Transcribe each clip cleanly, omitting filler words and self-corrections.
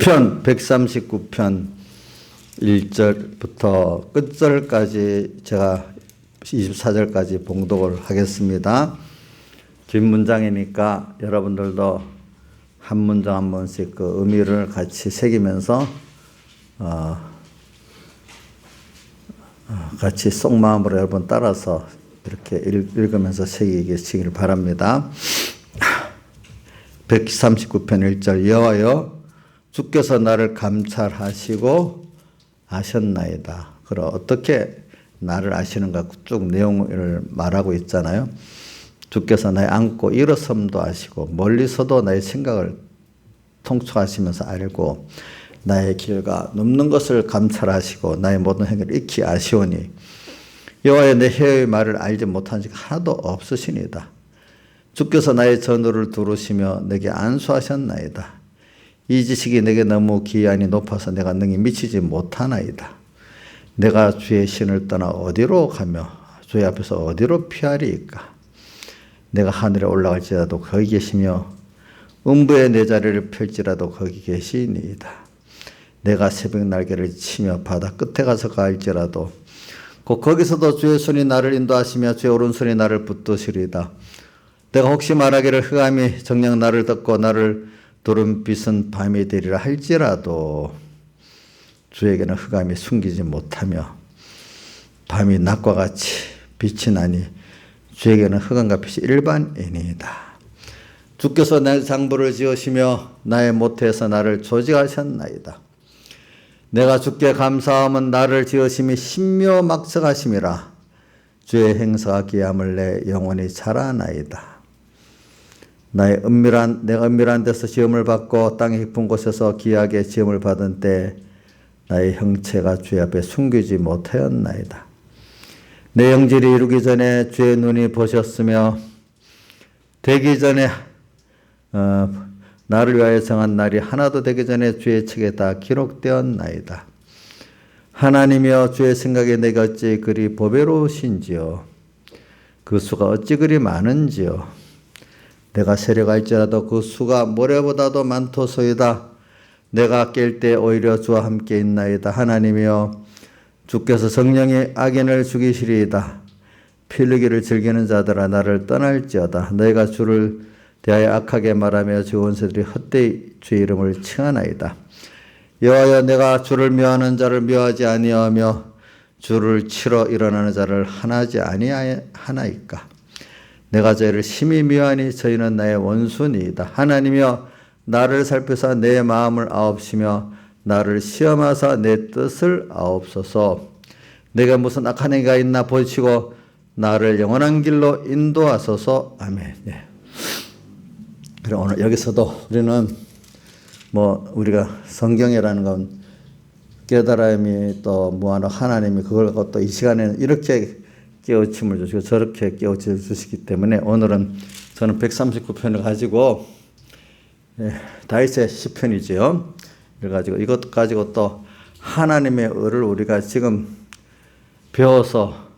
편 139편 1절부터 끝절까지 제가 24절까지 봉독을 하겠습니다. 긴 문장이니까 여러분들도 한 문장 한 번씩 그 의미를 같이 새기면서 같이 속마음으로 여러분 따라서 이렇게 읽으면서 새기시길 바랍니다. 139편 1절 여호와여 주께서 나를 감찰하시고 아셨나이다. 그럼 어떻게 나를 아시는가 쭉 내용을 말하고 있잖아요. 주께서 나의 앉고 일어섬도 아시고 멀리서도 나의 생각을 통촉하시면서 알고 나의 길과 넘는 것을 감찰하시고 나의 모든 행위를 익히 아시오니 여호와여 내 혀의 말을 알지 못한 적 하나도 없으시니이다. 주께서 나의 전우를 두루시며 내게 안수하셨나이다. 이 지식이 내게 너무 기한이 높아서 내가 능히 미치지 못하나이다. 내가 주의 신을 떠나 어디로 가며 주의 앞에서 어디로 피하리이까. 내가 하늘에 올라갈지라도 거기 계시며 음부에 내 자리를 펼지라도 거기 계시니이다. 내가 새벽 날개를 치며 바다 끝에 가서 갈지라도 곧 거기서도 주의 손이 나를 인도하시며 주의 오른손이 나를 붙드시리이다. 내가 혹시 말하기를 흑암이 정녕 나를 덮고 나를 두른빛은 밤이 되리라 할지라도 주에게는 흑암이 숨기지 못하며 밤이 낮과 같이 빛이 나니 주에게는 흑암과 빛이 일반이니이다. 주께서 내 장부를 지으시며 나의 모태에서 나를 조직하셨나이다. 내가 주께 감사함은 나를 지으심이 신묘막성하심이라. 주의 행사가 기함을 내 영원히 자라나이다. 내가 은밀한 데서 지음을 받고 땅의 깊은 곳에서 귀하게 지음을 받은 때 나의 형체가 주의 앞에 숨기지 못하였나이다. 내 영질이 이루기 전에 주의 눈이 보셨으며 되기 전에 나를 위하여 정한 날이 하나도 되기 전에 주의 책에 다 기록되었나이다. 하나님이여 주의 생각이 내게 어찌 그리 보배로우신지요. 그 수가 어찌 그리 많은지요. 내가 세려갈지라도 그 수가 모래보다도 많도소이다. 내가 깰 때 오히려 주와 함께 있나이다. 하나님이여 주께서 성령의 악인을 죽이시리이다. 피 흘리기를 즐기는 자들아 나를 떠날지어다. 너희가 주를 대하여 악하게 말하며 주 원수들이 헛되이 주의 이름을 칭하나이다. 여호와여 내가 주를 묘하는 자를 묘하지 아니하며 주를 치러 일어나는 자를 하나지 아니하나이까. 내가 저희를 심히 미워하니 저희는 나의 원수니이다. 하나님이여 나를 살펴사 내 마음을 아옵시며 나를 시험하사 내 뜻을 아옵소서. 내가 무슨 악한 행위가 있나 보시고 나를 영원한 길로 인도하소서. 아멘. 네. 그럼 오늘 여기서도 우리는 우리가 성경이라는 건 깨달음이 또 무한한 하나님이 그걸 갖고 또 이 시간에는 이렇게 깨우침을 주시고 저렇게 깨우침을 주시기 때문에 오늘은 저는 139편을 가지고 다윗의 시편이죠. 그래가지고 이것 가지고 또 하나님의 의를 우리가 지금 배워서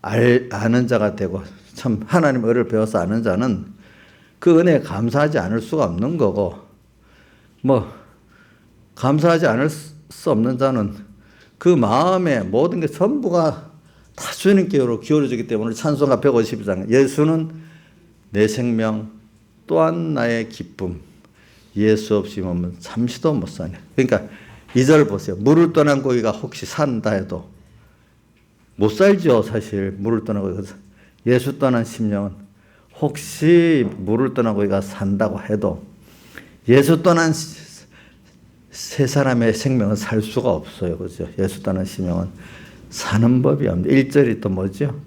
아는 자가 되고 참 하나님의 의를 배워서 아는 자는 그 은혜에 감사하지 않을 수가 없는 거고 감사하지 않을 수 없는 자는 그 마음에 모든 게 전부가 다 주님께로 기울어지기 때문에 찬송가 152장 예수는 내 생명 또한 나의 기쁨 예수 없이 몸은 잠시도 못 사네. 그러니까 2절 보세요. 물을 떠난 고기가 혹시 산다 해도 못 살죠. 사실 물을 떠난 고기가. 예수 떠난 심령은 혹시 물을 떠난 고기가 산다고 해도 예수 떠난 세 사람의 생명은 살 수가 없어요. 그렇죠? 예수 떠난 심령은 사는 법이 없는데 1절이 또 뭐죠?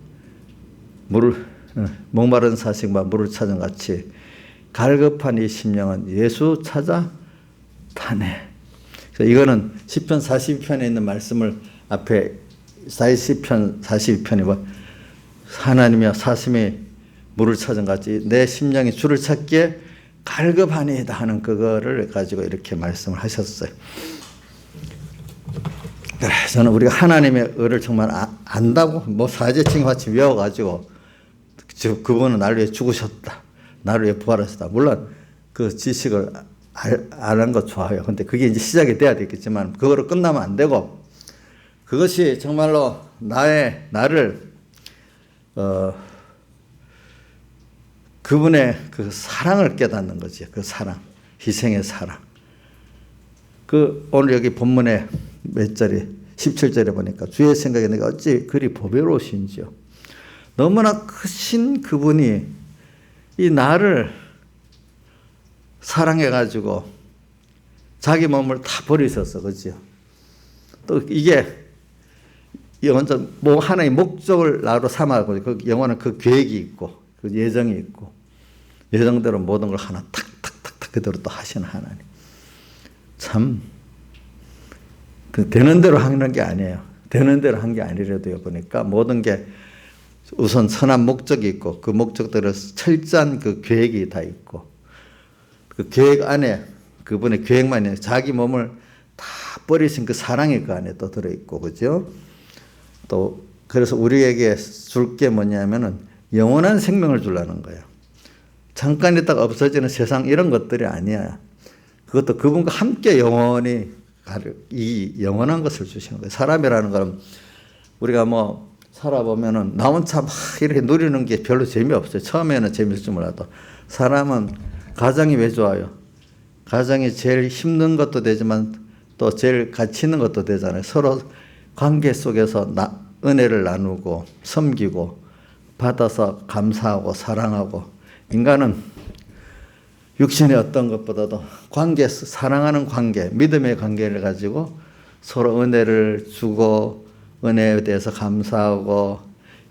목마른 사식과 물을 찾은 같이 갈급한 이 심령은 예수 찾아 타네. 그래서 이거는 시편 42편에 있는 말씀을 앞에 40편 42편이고 하나님이여 사슴이 물을 찾은 같이 내 심령이 주를 찾기에 갈급하니이다 하는 그거를 가지고 이렇게 말씀을 하셨어요. 저는 우리가 하나님의 의를 정말 안다고 사제칭 같이 외워가지고 그분은 나를 위해 죽으셨다. 나를 위해 부활하셨다. 물론 그 지식을 아는 거 좋아요. 근데 그게 이제 시작이 돼야 되겠지만 그거로 끝나면 안 되고 그것이 정말로 나를 그분의 그 사랑을 깨닫는 거지. 그 사랑, 희생의 사랑. 오늘 여기 본문에 몇 절에 17절에 보니까 주의 생각에 내가 어찌 그리 보배로우신지요. 너무나 크신 그분이 이 나를 사랑해가지고 자기 몸을 다 버리셨어. 그죠? 또 이게 완전 뭐 하나의 목적을 나로 삼아고 그 영원한 그 계획이 있고 그 예정이 있고 예정대로 모든 걸 하나 탁탁탁탁 그대로 또 하시는 하나님. 참 되는 대로 하는 게 아니에요. 되는 대로 한 게 아니라도요. 보니까 모든 게 우선 선한 목적이 있고 그 목적대로 철저한 그 계획이 다 있고 그 계획 안에 그분의 계획만 있는 자기 몸을 다 버리신 그 사랑이 그 안에 또 들어있고 그죠? 또 그래서 우리에게 줄 게 뭐냐면은 영원한 생명을 주려는 거예요. 잠깐 있다가 없어지는 세상 이런 것들이 아니야. 그것도 그분과 함께 영원히 이 영원한 것을 주시는 거예요. 사람이라는 건 우리가 뭐 살아보면은 나 혼자 막 이렇게 누리는 게 별로 재미없어요. 처음에는 재미있을지 몰라도. 사람은 가정이 왜 좋아요? 가정이 제일 힘든 것도 되지만 또 제일 가치 있는 것도 되잖아요. 서로 관계 속에서 은혜를 나누고 섬기고 받아서 감사하고 사랑하고 인간은 육신의 어떤 것보다도 관계, 사랑하는 관계, 믿음의 관계를 가지고 서로 은혜를 주고 은혜에 대해서 감사하고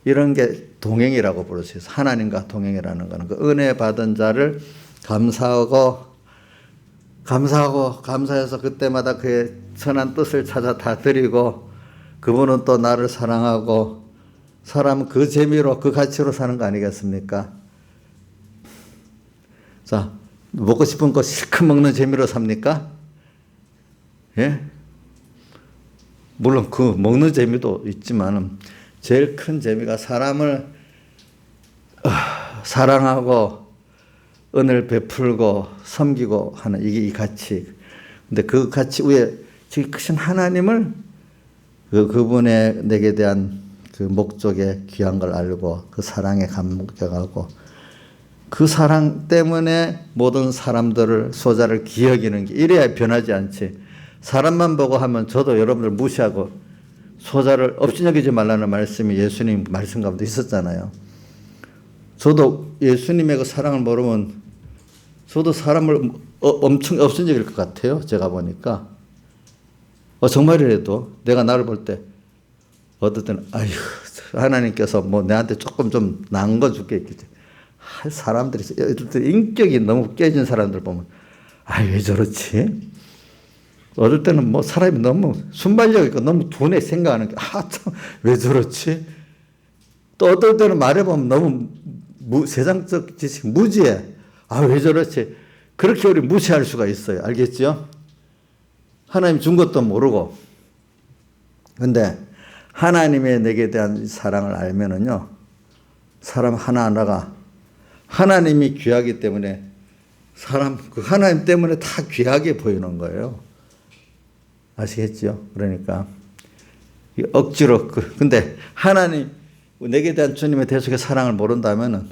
이런 게 동행이라고 부를 수 있어요. 하나님과 동행이라는 거는 그 은혜 받은 자를 감사해서 그때마다 그의 선한 뜻을 찾아 다 드리고 그분은 또 나를 사랑하고 사람은 그 재미로 그 가치로 사는 거 아니겠습니까? 자, 먹고 싶은 거 실컷 먹는 재미로 삽니까? 예? 물론 그 먹는 재미도 있지만 제일 큰 재미가 사람을 사랑하고 은혜를 베풀고 섬기고 하는 이게 이 가치. 근데 그 가치 위에 지금 크신 하나님을 그분의 내게 대한 그 목적에 귀한 걸 알고 그 사랑에 감격하고 그 사랑 때문에 모든 사람들을 소자를 기여기는 게 이래야 변하지 않지. 사람만 보고 하면 저도 여러분들 무시하고 소자를 없이 여기지 말라는 말씀이 예수님 말씀 가운데 있었잖아요. 저도 예수님의 그 사랑을 모르면 저도 사람을 엄청 없인 적일 것 같아요. 제가 보니까. 정말이라도 내가 나를 볼 때 어떨 때는 아휴 하나님께서 뭐 내한테 조금 좀 나은 거 줄게 있겠지. 사람들이 인격이 너무 깨진 사람들 보면 왜 저렇지? 어떨 때는 뭐 사람이 너무 순발력이고 너무 둔해 생각하는 게 참 왜 저렇지? 또 어떨 때는 말해보면 너무 세상적 지식 무지해. 왜 저렇지? 그렇게 우리 무시할 수가 있어요. 알겠죠? 하나님 준 것도 모르고. 근데 하나님의 내게 대한 사랑을 알면은요, 사람 하나하나가 하나님이 귀하기 때문에 그 하나님 때문에 다 귀하게 보이는 거예요. 아시겠죠? 그러니까 억지로 근데 하나님 내게 대한 주님의 대속의 사랑을 모른다면은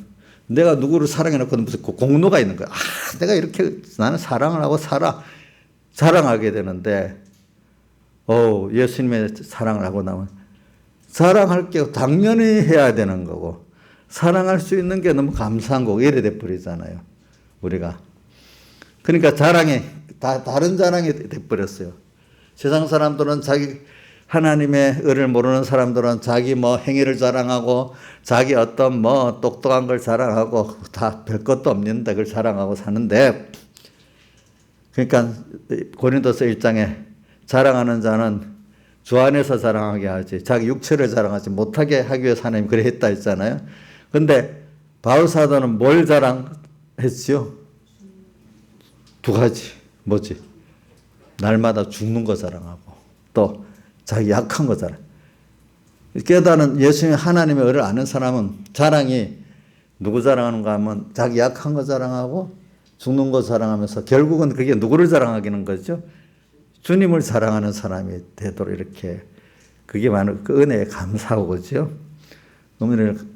내가 누구를 사랑해놓고 무슨 공로가 있는 거야. 내가 이렇게 나는 사랑을 하고 자랑하게 되는데 예수님의 사랑을 하고 나면 사랑할 게 당연히 해야 되는 거고 사랑할 수 있는 게 너무 감사한 거고 이래 돼버리잖아요. 우리가. 그러니까 자랑이 다른 자랑이 돼버렸어요. 세상 사람들은 하나님의 의를 모르는 사람들은 자기 행위를 자랑하고 자기 어떤 똑똑한 걸 자랑하고 다 별것도 없는데 그걸 자랑하고 사는데 그러니까 고린도서 1장에 자랑하는 자는 주 안에서 자랑하게 하지 자기 육체를 자랑하지 못하게 하기 위해서 하나님 그래 했다 했잖아요. 근데 바울 사도는 뭘 자랑했지요? 두 가지. 뭐지? 날마다 죽는 거 자랑하고 또 자기 약한 거 자랑. 깨달은 예수님 하나님의 의를 아는 사람은 자랑이 누구 자랑하는가 하면 자기 약한 거 자랑하고 죽는 것 자랑하면서 결국은 그게 누구를 자랑하기는 거죠? 주님을 자랑하는 사람이 되도록 이렇게 그게 바로 그 은혜에 감사하고 그죠?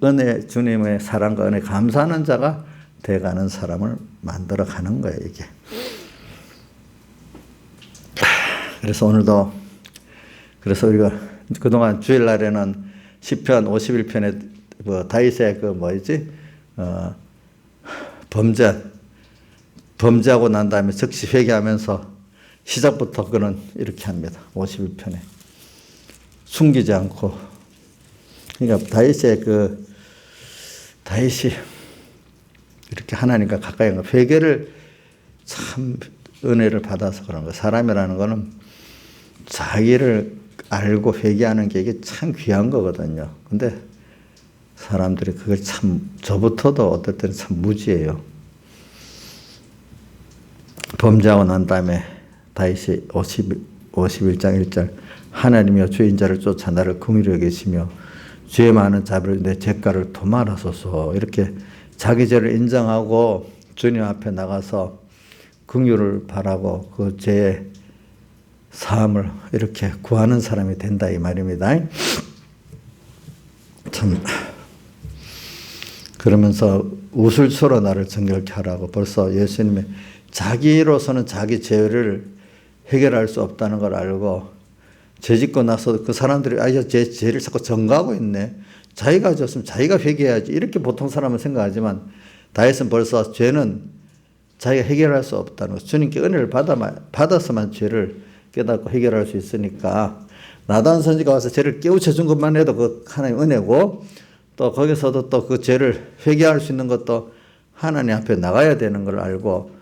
은혜 주님의 사랑과 은혜 감사하는 자가 돼가는 사람을 만들어 가는 거예요 이게. 그래서 오늘도 그래서 우리가 그동안 주일날에는 시편 51편에 뭐 다윗의 그 뭐지 범죄하고 난 다음에 즉시 회개하면서 시작부터 그는 이렇게 합니다. 51편에 숨기지 않고 그러니까 다윗이 이렇게 하나님과 가까이 한 거 회개를 참 은혜를 받아서 그런 거. 사람이라는 거는 자기를 알고 회개하는 게 이게 참 귀한 거거든요. 근데 사람들이 그걸 참 저부터도 어떨 때는 참 무지해요. 범죄하고 난 다음에 다윗이 51장 1절 하나님이여 주인 자를 쫓아 나를 긍휼히 여기시며 죄 많은 자비로 내 죄가를 도말하소서. 이렇게 자기 죄를 인정하고 주님 앞에 나가서 긍휼을 바라고 그 죄의 사함을 이렇게 구하는 사람이 된다 이 말입니다. 참 그러면서 우슬초로 나를 정결케 하라고 벌써 예수님이 자기로서는 자기 죄를 해결할 수 없다는 걸 알고 죄 짓고 나서 그 사람들이 제 죄를 자꾸 전가하고 있네. 자기가 졌으면 자기가 회개해야지. 이렇게 보통 사람은 생각하지만 다윗은 벌써 죄는 자기가 해결할 수 없다는 것. 주님께 은혜를 받아서만 죄를 깨닫고 해결할 수 있으니까 나단 선지가 와서 죄를 깨우쳐 준 것만 해도 그 하나님 은혜고 또 거기서도 또 그 죄를 회개할 수 있는 것도 하나님 앞에 나가야 되는 걸 알고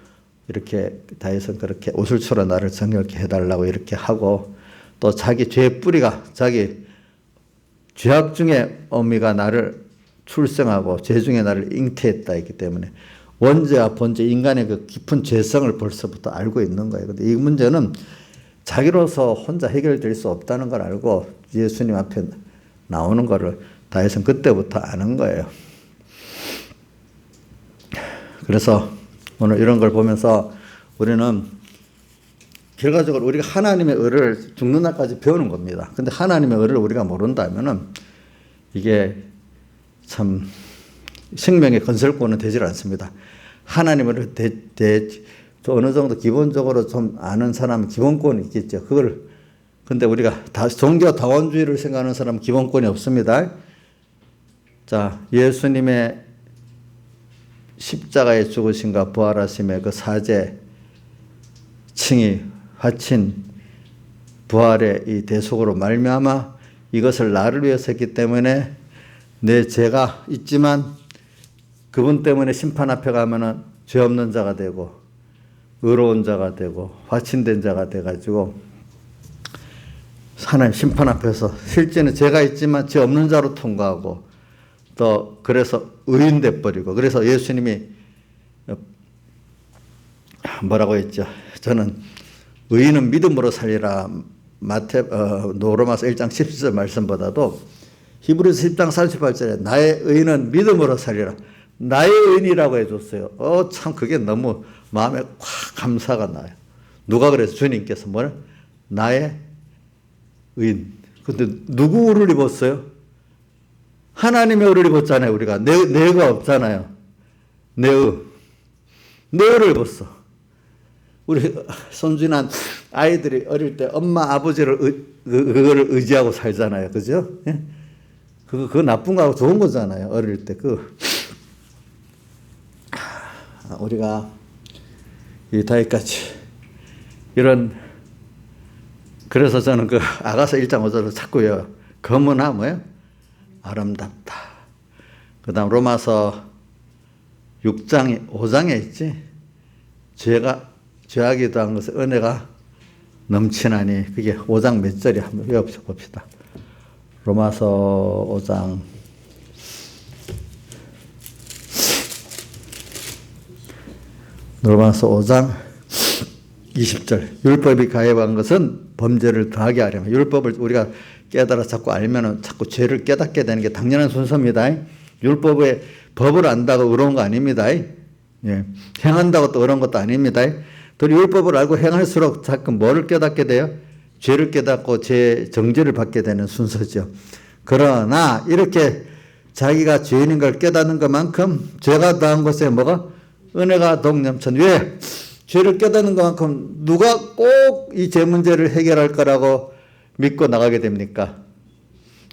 이렇게 다윗은 그렇게 우슬초로 나를 정결케 해달라고 이렇게 하고 또 자기 죄의 뿌리가 자기 죄악 중에 어미가 나를 출생하고 죄 중에 나를 잉태했다 했기 때문에 원죄와 본죄 인간의 그 깊은 죄성을 벌써부터 알고 있는 거예요. 근데 이 문제는 자기로서 혼자 해결될 수 없다는 걸 알고 예수님 앞에 나오는 거를 다윗은 그때부터 아는 거예요. 그래서 오늘 이런 걸 보면서 우리는 결과적으로 우리가 하나님의 의를 죽는 날까지 배우는 겁니다. 근데 하나님의 의를 우리가 모른다면은 이게 참 생명의 건설권은 되질 않습니다. 하나님을 어느 정도 기본적으로 좀 아는 사람은 기본권이 있겠죠. 근데 우리가 종교 다원주의를 생각하는 사람은 기본권이 없습니다. 자, 예수님의 십자가의 죽으심과 부활하심의 그 사제, 칭의, 화친, 부활의 이 대속으로 말미암아 이것을 나를 위해서 했기 때문에 내 죄가 있지만 그분 때문에 심판 앞에 가면은 죄 없는 자가 되고 의로운 자가 되고 화친된 자가 돼가지고 하나님 심판 앞에서 실제는 죄가 있지만 죄 없는 자로 통과하고 또 그래서 의인 돼버리고 그래서 예수님이 뭐라고 했죠? 저는 의인은 믿음으로 살리라. 로마서 1장 17절 말씀보다도 히브리서 10장 38절에 나의 의인은 믿음으로 살리라. 나의 의인이라고 해줬어요. 참 그게 너무 마음에 확 감사가 나요. 누가 그래서 주님께서 뭐래? 나의 의인. 근데 누구 의를 입었어요? 하나님의 의를 입었잖아요. 우리가 내 의가 없잖아요. 내 의를 입었어. 우리 손주난 아이들이 어릴 때 엄마 아버지를 그거를 의지하고 살잖아요. 그죠? 예? 그거 나쁜 거하고 좋은 거잖아요. 어릴 때 우리가 이 다윗같이 이런 그래서 저는 그 아가서 1장 5절을 찾고요. 검은아 뭐예요? 아름답다. 그 다음 로마서 5장에 있지. 죄악이 더한 것은 은혜가 넘치나니 그게 5장 몇 절이 한번 외워봅시다. 로마서 5장 20절 율법이 가해한 것은 범죄를 더하게 하려면 율법을 우리가 깨달아 자꾸 알면은 자꾸 죄를 깨닫게 되는 게 당연한 순서입니다. 율법의 법을 안다고 의로운 거 아닙니다. 예. 행한다고 또 어려운 것도 아닙니다. 또 율법을 알고 행할수록 자꾸 뭐를 깨닫게 돼요? 죄를 깨닫고 죄 정죄를 받게 되는 순서죠. 그러나 이렇게 자기가 죄인인 걸 깨닫는 것만큼 죄가 더한 것에 뭐가? 은혜가 동넘천. 왜? 죄를 깨닫는 것만큼 누가 꼭 이 죄 문제를 해결할 거라고 믿고 나가게 됩니까?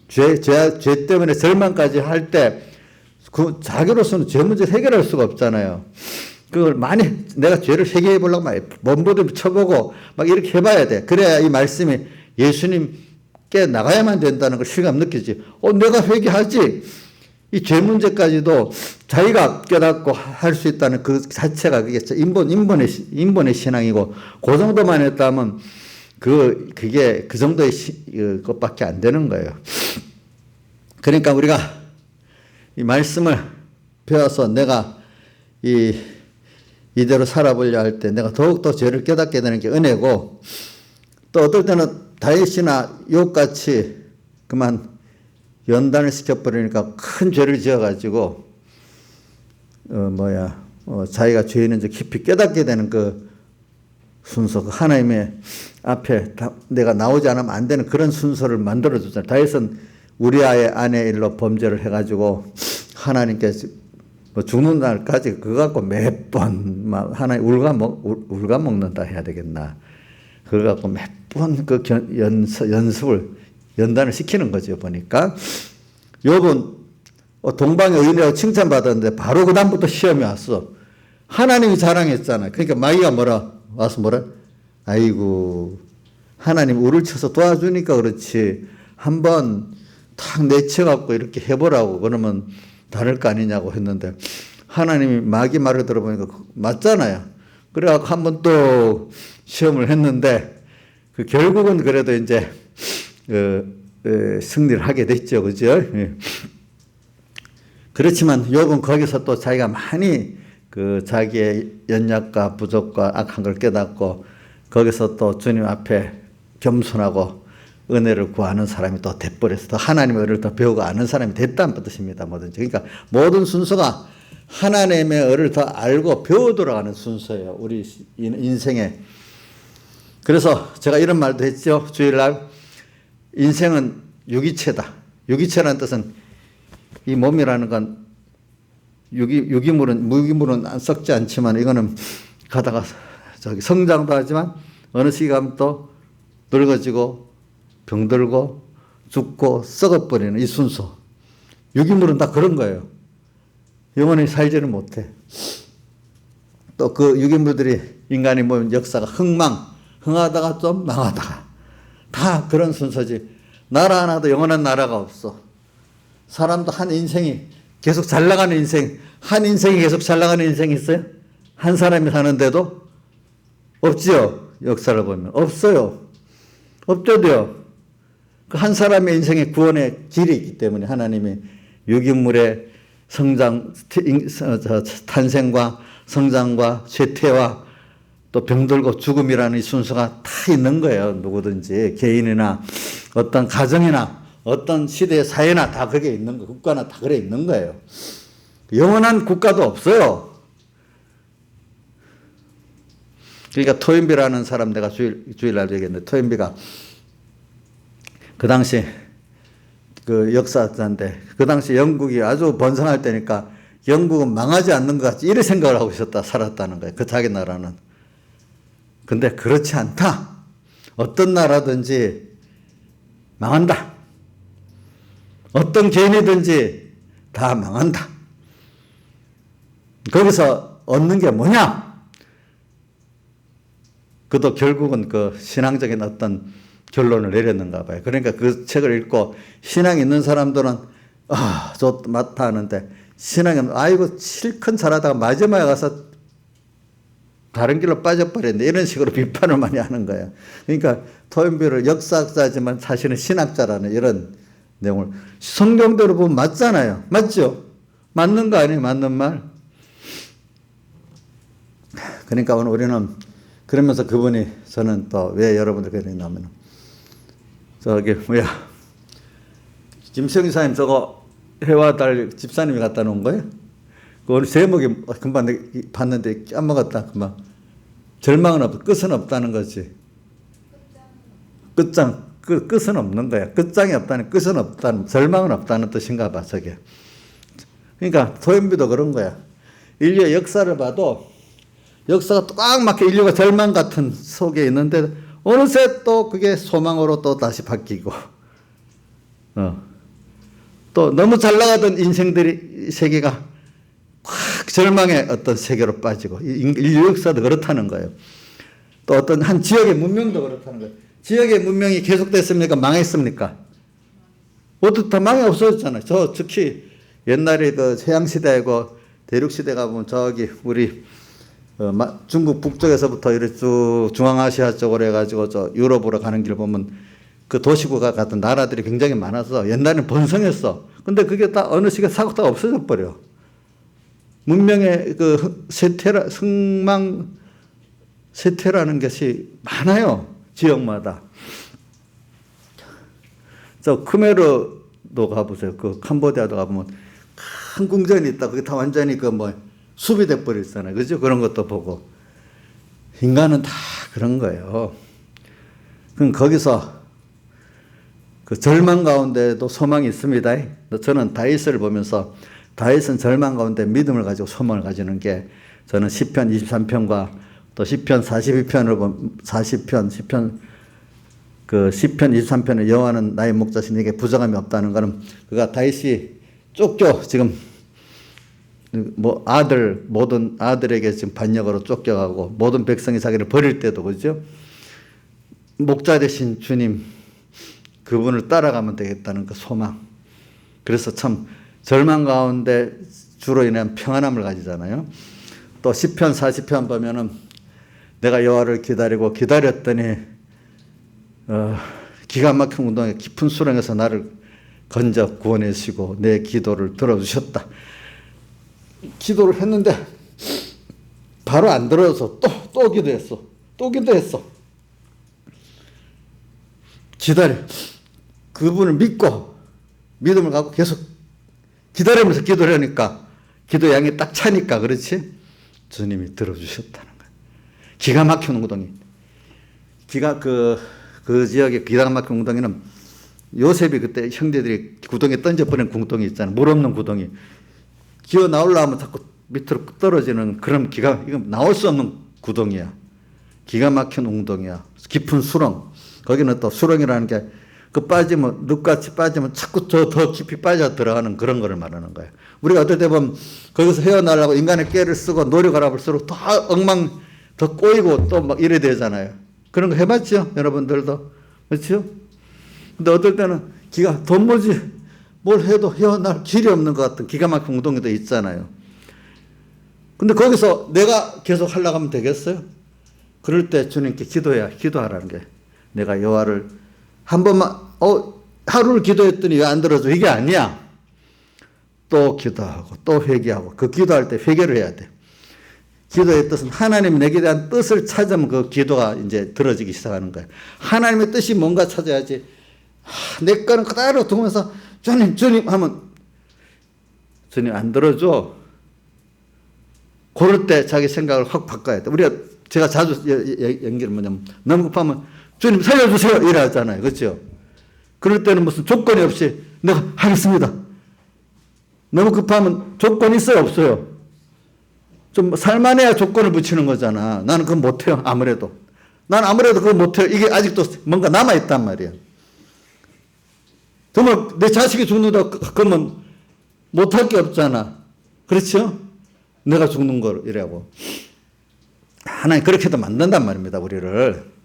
죄 때문에 절망까지 할 때 자기로서는 죄 문제를 해결할 수가 없잖아요. 그걸 많이 내가 죄를 해결해 보려고 막 몸부림 쳐보고 막 이렇게 해봐야 돼. 그래야 이 말씀이 예수님께 나가야만 된다는 걸 실감 느끼지. 내가 회개하지. 이 죄 문제까지도 자기가 깨닫고 할 수 있다는 그 자체가 그게 인본의 신앙이고 그 정도만 했다면 그게 그 정도의 것밖에 안 되는 거예요. 그러니까 우리가 이 말씀을 배워서 내가 이대로 살아보려 할 때 내가 더욱더 죄를 깨닫게 되는 게 은혜고, 또 어떨 때는 다윗이나 욥같이 그만 연단을 시켜버리니까 큰 죄를 지어가지고 자기가 죄인인지 깊이 깨닫게 되는 그 순서, 그 하나님의 앞에 내가 나오지 않으면 안 되는 그런 순서를 만들어주잖아요. 다윗은 우리아의 아내 일로 범죄를 해가지고 하나님께 죽는 날까지 그거 갖고 몇 번 막 하나님 울가 먹는다 해야 되겠나. 그거 갖고 몇 번 그 연단을 시키는 거죠. 보니까 욥은 동방의 의인이라고 칭찬받았는데 바로 그 다음부터 시험이 왔어. 하나님이 자랑했잖아요. 그러니까 마귀가 와서 아이고 하나님 우를 쳐서 도와주니까 그렇지 한번 탁 내쳐갖고 이렇게 해보라고 그러면 다를 거 아니냐고 했는데, 하나님이 마귀 말을 들어보니까 맞잖아요. 그래갖고 한번 또 시험을 했는데 결국은 그래도 이제 승리를 하게 됐죠. 그죠? 그렇지만 욥은 거기서 또 자기가 많이 자기의 연약과 부족과 악한 걸 깨닫고 거기서 또 주님 앞에 겸손하고 은혜를 구하는 사람이 또 돼버려서 더 하나님의 은혜를 더 배우고 아는 사람이 됐다는 뜻입니다. 뭐든지. 그러니까 모든 순서가 하나님의 은혜를 더 알고 배우도록 하는 순서예요. 우리 인생에. 그래서 제가 이런 말도 했죠. 주일날 인생은 유기체다. 유기체라는 뜻은 이 몸이라는 건 무기물은 썩지 않지만 이거는 가다가 성장도 하지만 어느 시간 또 늙어지고 병들고 죽고 썩어버리는 이 순서. 유기물은 다 그런 거예요. 영원히 살지는 못해. 또 그 유기물들이 인간이 모인 역사가 흥하다가 좀 망하다가 다 그런 순서지. 나라 하나도 영원한 나라가 없어. 사람도 한 인생이 계속 잘 나가는 인생, 한 인생이 계속 잘 나가는 인생이 있어요? 한 사람이 사는데도 없지요. 역사를 보면 없어요. 없대도요. 그 한 사람의 인생의 구원의 길이 있기 때문에 하나님이 유기물의 탄생과 성장과 쇠퇴와 또 병들고 죽음이라는 이 순서가 다 있는 거예요. 누구든지 개인이나 어떤 가정이나 어떤 시대의 사회나 다 그게 있는 거, 국가나 다 그래 있는 거예요. 영원한 국가도 없어요. 그러니까 토인비라는 사람 내가 주일날 얘기했는데, 토인비가 그 당시 그 역사자인데 그 당시 영국이 아주 번성할 때니까 영국은 망하지 않는 것 같이 이런 생각을 하고 살았다는 거예요. 그 자기 나라는. 근데 그렇지 않다. 어떤 나라든지 망한다. 어떤 개인이든지 다 망한다. 거기서 얻는 게 뭐냐? 그도 결국은 그 신앙적인 어떤 결론을 내렸는가 봐요. 그러니까 그 책을 읽고 신앙이 있는 사람들은 좋다 하는데, 신앙이 아이고 실컷 잘하다가 마지막에 가서 다른 길로 빠져버렸는데 이런 식으로 비판을 많이 하는 거예요. 그러니까 토인비를 역사학자지만 사실은 신학자라는 이런 내용을 성경대로 보면 맞잖아요. 맞죠? 맞는 거 아니에요? 맞는 말. 그러니까 오늘 우리는 그러면서 그분이, 저는 또 왜 여러분들 그랬냐면 김성희 사님 저거 해와 달 집사님이 갖다 놓은 거예요? 그 오늘 제목이 금방 봤는데 까먹었다. 그만. 절망은 없, 끝은 없다는 거지. 끝은 없는 거야. 끝장이 없다는, 끝은 없다는, 절망은 없다는 뜻인가 봐, 저게. 그러니까 도연비도 그런 거야. 인류의 역사를 봐도 역사가 꽉 막혀 인류가 절망 같은 속에 있는데 어느새 또 그게 소망으로 또 다시 바뀌고, 또 너무 잘 나가던 인생들이 세계가 확 절망의 어떤 세계로 빠지고, 인류 역사도 그렇다는 거예요. 또 어떤 한 지역의 문명도 그렇다는 거예요. 지역의 문명이 계속됐습니까? 망했습니까? 모두 다 망해 없어졌잖아요. 특히 옛날에 그 해양시대고 대륙시대 가보면 저기 우리 중국 북쪽에서부터 이렇게 쭉 중앙아시아 쪽으로 해가지고 저 유럽으로 가는 길 보면 그 도시국가 같은 나라들이 굉장히 많아서 옛날에는 번성했어. 근데 그게 다 어느 시기에 사고 다 없어져 버려. 문명의 그 세태라는 것이 많아요. 지역마다. 저 크메르도 가보세요. 그 캄보디아도 가보면 큰 궁전이 있다. 그게 다 완전히 그 숲이 돼버렸잖아요. 그죠? 그런 것도 보고. 인간은 다 그런 거예요. 그럼 거기서 그 절망 가운데도 소망이 있습니다. 저는 다윗을 보면서 다윗은 절망 가운데 믿음을 가지고 소망을 가지는 게 저는 시편 23편과 또 시편 42편을 보면 시편 23편에 여호와는 나의 목자신 내게 부정함이 없다는 거는 그가 다윗이 쫓겨 지금 모든 아들에게 지금 반역으로 쫓겨가고 모든 백성이 자기를 버릴 때도 그죠? 목자 되신 주님 그분을 따라가면 되겠다는 그 소망. 그래서 참 절망 가운데 주로 인한 평안함을 가지잖아요. 또 시편 40편 보면은 내가 여호와를 기다렸더니 기가 막힌 운동에 깊은 수렁에서 나를 건져 구원해주시고 내 기도를 들어주셨다. 기도를 했는데 바로 안 들어서 또 기도했어. 또 기도했어. 기다려. 그분을 믿고 믿음을 갖고 계속 기다리면서 기도를 하니까 기도 양이 딱 차니까 그렇지? 주님이 들어주셨다는 거예요. 기가 막힌 운동이. 그 지역의 기가 막힌 웅덩이는 요셉이 그때 형제들이 구덩이에 던져버린 구덩이 있잖아요. 물 없는 구덩이. 기어 나오려면 자꾸 밑으로 떨어지는 그런 이건 나올 수 없는 구덩이야. 기가 막힌 웅덩이야. 깊은 수렁. 거기는 또 수렁이라는 게 그 빠지면, 늪같이 빠지면 자꾸 더 깊이 빠져 들어가는 그런 거를 말하는 거예요. 우리가 어떨 때 보면 거기서 헤어나려고 인간의 깨를 쓰고 노력을 할수록 더 꼬이고 또 막 이래 되잖아요. 그런 거 해봤죠? 여러분들도. 그렇죠? 근데 어떨 때는 도무지 뭘 해도 헤어날 길이 없는 것 같은 기가 막힌 웅덩이도 있잖아요. 근데 거기서 내가 계속 하려고 하면 되겠어요? 그럴 때 주님께 기도하라는 게 내가 여호와를 한 번만 하루를 기도했더니 왜 안 들어줘? 이게 아니야. 또 기도하고 또 회개하고 그 기도할 때 회개를 해야 돼. 기도의 뜻은 하나님 내게 대한 뜻을 찾으면 그 기도가 이제 들어지기 시작하는 거예요. 하나님의 뜻이 뭔가 찾아야지. 내 거는 그대로 두면서 주님 하면 주님 안 들어줘. 그럴 때 자기 생각을 확 바꿔야 돼. 제가 자주 연기를 뭐냐면 너무 급하면 주님 살려주세요 이래 하잖아요. 그렇죠? 그럴 때는 무슨 조건이 없이 내가 하겠습니다. 너무 급하면 조건이 있어요 없어요? 좀 살만해야 조건을 붙이는 거잖아. 나는 그건 못해요. 아무래도 그건 못해요. 이게 아직도 뭔가 남아있단 말이야. 정말 내 자식이 죽는다 그러면 못할 게 없잖아. 그렇죠? 내가 죽는 걸 이라고. 하나님 그렇게도 만든단 말입니다. 우리를.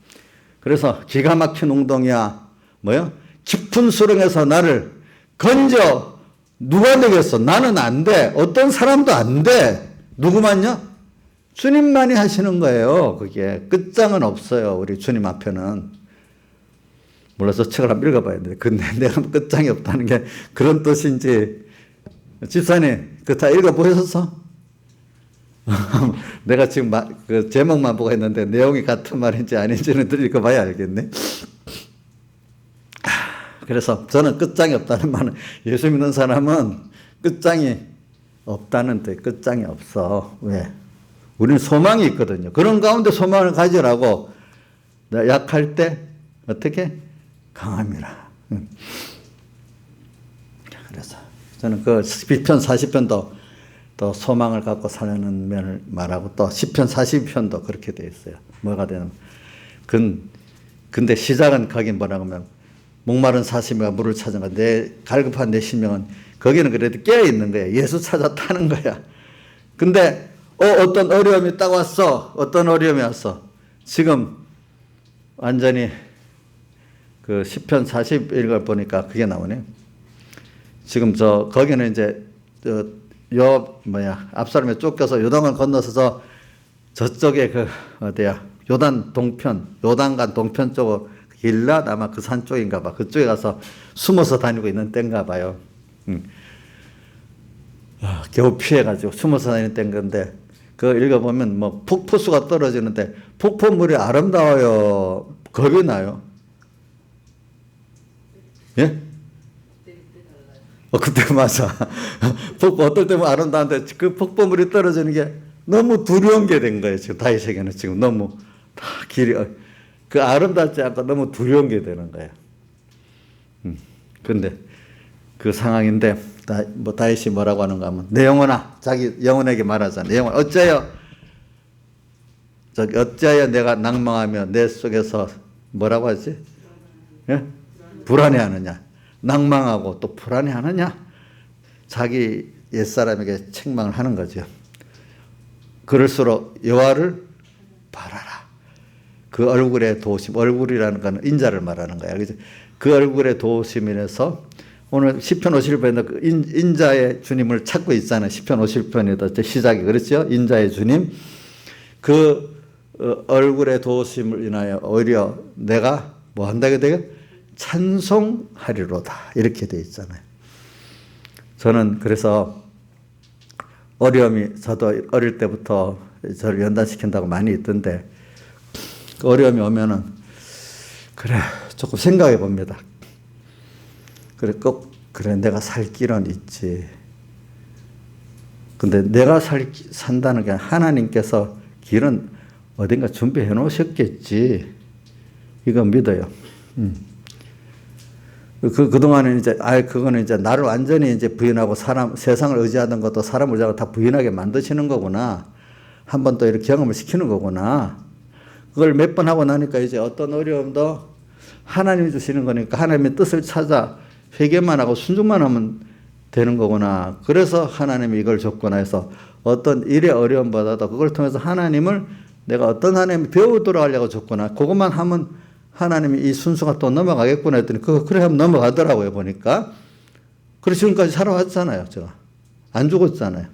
그래서 기가 막힌 웅덩이야. 깊은 수렁에서 나를 건져. 누가 되겠어? 나는 안 돼. 어떤 사람도 안 돼. 누구만요? 주님만이 하시는 거예요. 그게 끝장은 없어요. 우리 주님 앞에는. 몰라서 책을 한번 읽어봐야 돼. 근데 내가 끝장이 없다는 게 그런 뜻인지. 집사님, 그거 다 읽어보셨어? 내가 지금 그 제목만 보고 했는데 내용이 같은 말인지 아닌지는 읽어봐야 알겠네. 그래서 저는 끝장이 없다는 말은 예수 믿는 사람은 끝장이 없다는 데 끝장이 없어. 왜? 우리는 소망이 있거든요. 그런 가운데 소망을 가지라고. 약할 때 어떻게? 강함이라. 그래서 저는 그 시편 40편도 또 소망을 갖고 사는 면을 말하고 또 시편 40편도 그렇게 되어 있어요. 뭐가 되냐면 근데 시작은 거기 뭐라고 하면 목마른 사슴이가 물을 찾은가 내 갈급한 내 심령은 거기는 그래도 깨어 있는 거야. 예수 찾아 타는 거야. 근데 어떤 어려움이 딱 왔어. 어떤 어려움이 왔어. 지금 완전히 그 시편 41걸 보니까 그게 나오네. 지금 거기는 이제 압살롬에 쫓겨서 요단을 건너서 저쪽에 요단강 동편 쪽으로 길랏 아마 그 산 쪽인가 봐. 그쪽에 가서 숨어서 다니고 있는 때인가 봐요. 겨우 피해가지고 숨어서 다니는 때인 건데, 그거 읽어보면 뭐 폭포수가 떨어지는데 폭포물이 아름다워요? 겁이 나요? 예? 그때 맞아. 폭포 어떨 때면 아름다운데 그 폭포물이 떨어지는 게 너무 두려운 게 된 거예요. 지금 다윗에게는 지금 너무 다 길이 그 아름답지 않고 너무 두려운 게 되는 거예요. 근데 그 상황인데 다윗이 뭐라고 하는가 하면 내 영혼아, 자기 영혼에게 말하잖아. 내 영혼 어째요 내가 낭망하며 내 속에서 뭐라고 하지? 예? 불안해하느냐? 낭망하고 또 불안해하느냐? 자기 옛사람에게 책망을 하는 거죠. 그럴수록 여호와를 바라라. 그 얼굴의 도우심, 얼굴이라는 건 인자를 말하는 거야. 그 얼굴의 도우심 인해서 오늘 시편 51편에도 그 인자의 주님을 찾고 있잖아요. 시편 51편에도 시작이 그렇죠. 인자의 주님. 그 얼굴의 도우심을 인하여 오히려 내가 뭐 한다고 돼요? 찬송하리로다. 이렇게 돼 있잖아요. 저는 그래서 어려움이 저도 어릴 때부터 저를 연단시킨다고 많이 있던데 그 어려움이 오면은 그래 조금 생각해 봅니다. 그래 내가 살 길은 있지. 근데 내가 산다는 게 하나님께서 길은 어딘가 준비해 놓으셨겠지. 이거 믿어요. 그동안은 그거는 이제 나를 완전히 이제 부인하고 세상을 의지하던 것도 사람을 의지하고 다 부인하게 만드시는 거구나. 한 번 또 이렇게 경험을 시키는 거구나. 그걸 몇 번 하고 나니까 이제 어떤 어려움도 하나님이 주시는 거니까 하나님의 뜻을 찾아 회개만 하고 순종만 하면 되는 거구나. 그래서 하나님이 이걸 줬구나 해서 어떤 일의 어려움보다도 그걸 통해서 하나님을 내가 어떤 하나님이 배우도록 하려고 줬구나. 그것만 하면 하나님이 이 순수가 또 넘어가겠구나 했더니 그래 하면 넘어가더라고요. 보니까. 그래서 지금까지 살아왔잖아요. 제가. 안 죽었잖아요.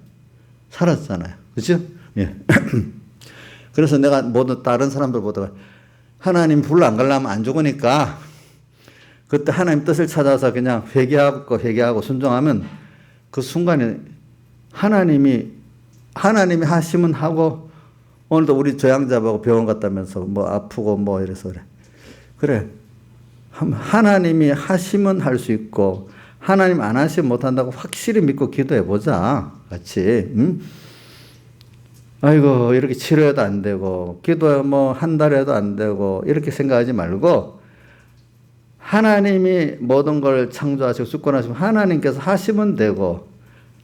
살았잖아요. 그렇죠? 예. 그래서 내가 모든 다른 사람들보다 하나님 불러 안 가려면 안 죽으니까 그때 하나님 뜻을 찾아서 그냥 회개하고 순종하면 그 순간에 하나님이 하시면 하고 오늘도 우리 조양자하고 병원 갔다면서 뭐 아프고 뭐 이래서 그래. 하나님이 하시면 할 수 있고 하나님 안 하시면 못한다고 확실히 믿고 기도해 보자. 같이. 응? 아이고 이렇게 치료해도 안 되고 기도 뭐 한 달 해도 안 되고 이렇게 생각하지 말고 하나님이 모든 걸 창조하시고 주권하시면 하나님께서 하시면 되고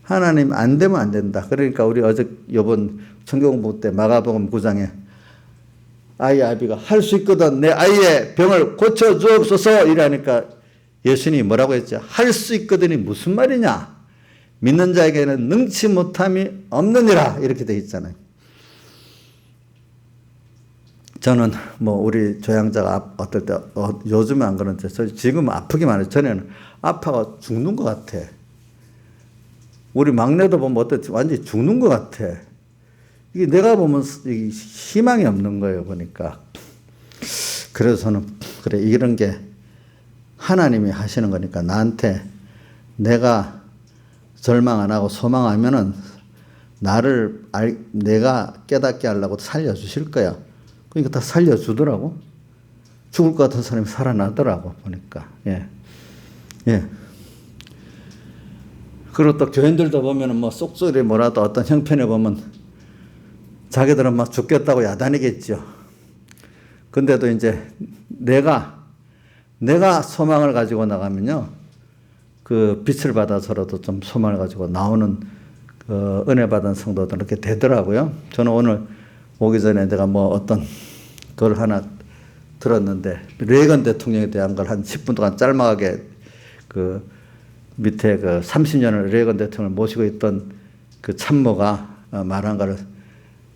하나님 안 되면 안 된다. 그러니까 우리 이번 청교공부 때 마가복음 9장에 아이 아비가 할 수 있거든 내 아이의 병을 고쳐 주옵소서 이러니까 예수님이 뭐라고 했죠? 할 수 있거든이 무슨 말이냐? 믿는 자에게는 능치 못함이 없느니라 이렇게 돼 있잖아요. 저는 뭐 우리 조양자가 어떨 때 요즘은 안 그런데 지금 아프기만 해요. 전에는 아파가 죽는 것 같아. 우리 막내도 보면 어떨지 완전히 죽는 것 같아. 이게 내가 보면 희망이 없는 거예요. 보니까. 그래서 저는 그래 이런 게 하나님이 하시는 거니까 나한테 내가 절망 안 하고 소망하면은 내가 깨닫게 하려고 살려주실 거야. 그러니까 다 살려주더라고. 죽을 것 같은 사람이 살아나더라고, 보니까. 예. 예. 그리고 또 교인들도 보면은 뭐 쏙쏙이 뭐라도 어떤 형편에 보면 자기들은 막 죽겠다고 야단이겠죠. 근데도 이제 내가 소망을 가지고 나가면요. 그 빛을 받아서라도 좀 소망을 가지고 나오는 그 은혜 받은 성도들 이렇게 되더라고요. 저는 오늘 오기 전에 내가 뭐 어떤 걸 하나 들었는데 레이건 대통령에 대한 걸 한 10분 동안 짤막하게 그 밑에 그 30년을 레이건 대통령을 모시고 있던 그 참모가 말한 거를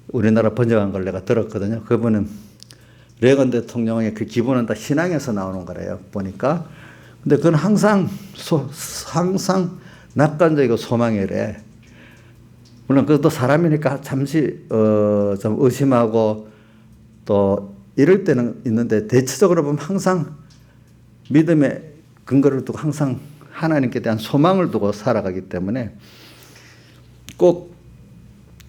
우리나라 번역한 걸 내가 들었거든요. 그분은 레이건 대통령의 그 기본은 다 신앙에서 나오는 거래요. 보니까. 근데 그건 항상 낙관적이고 소망이래. 물론 그것도 사람이니까 잠시 좀 의심하고 또 이럴 때는 있는데 대체적으로 보면 항상 믿음의 근거를 두고 항상 하나님께 대한 소망을 두고 살아가기 때문에 꼭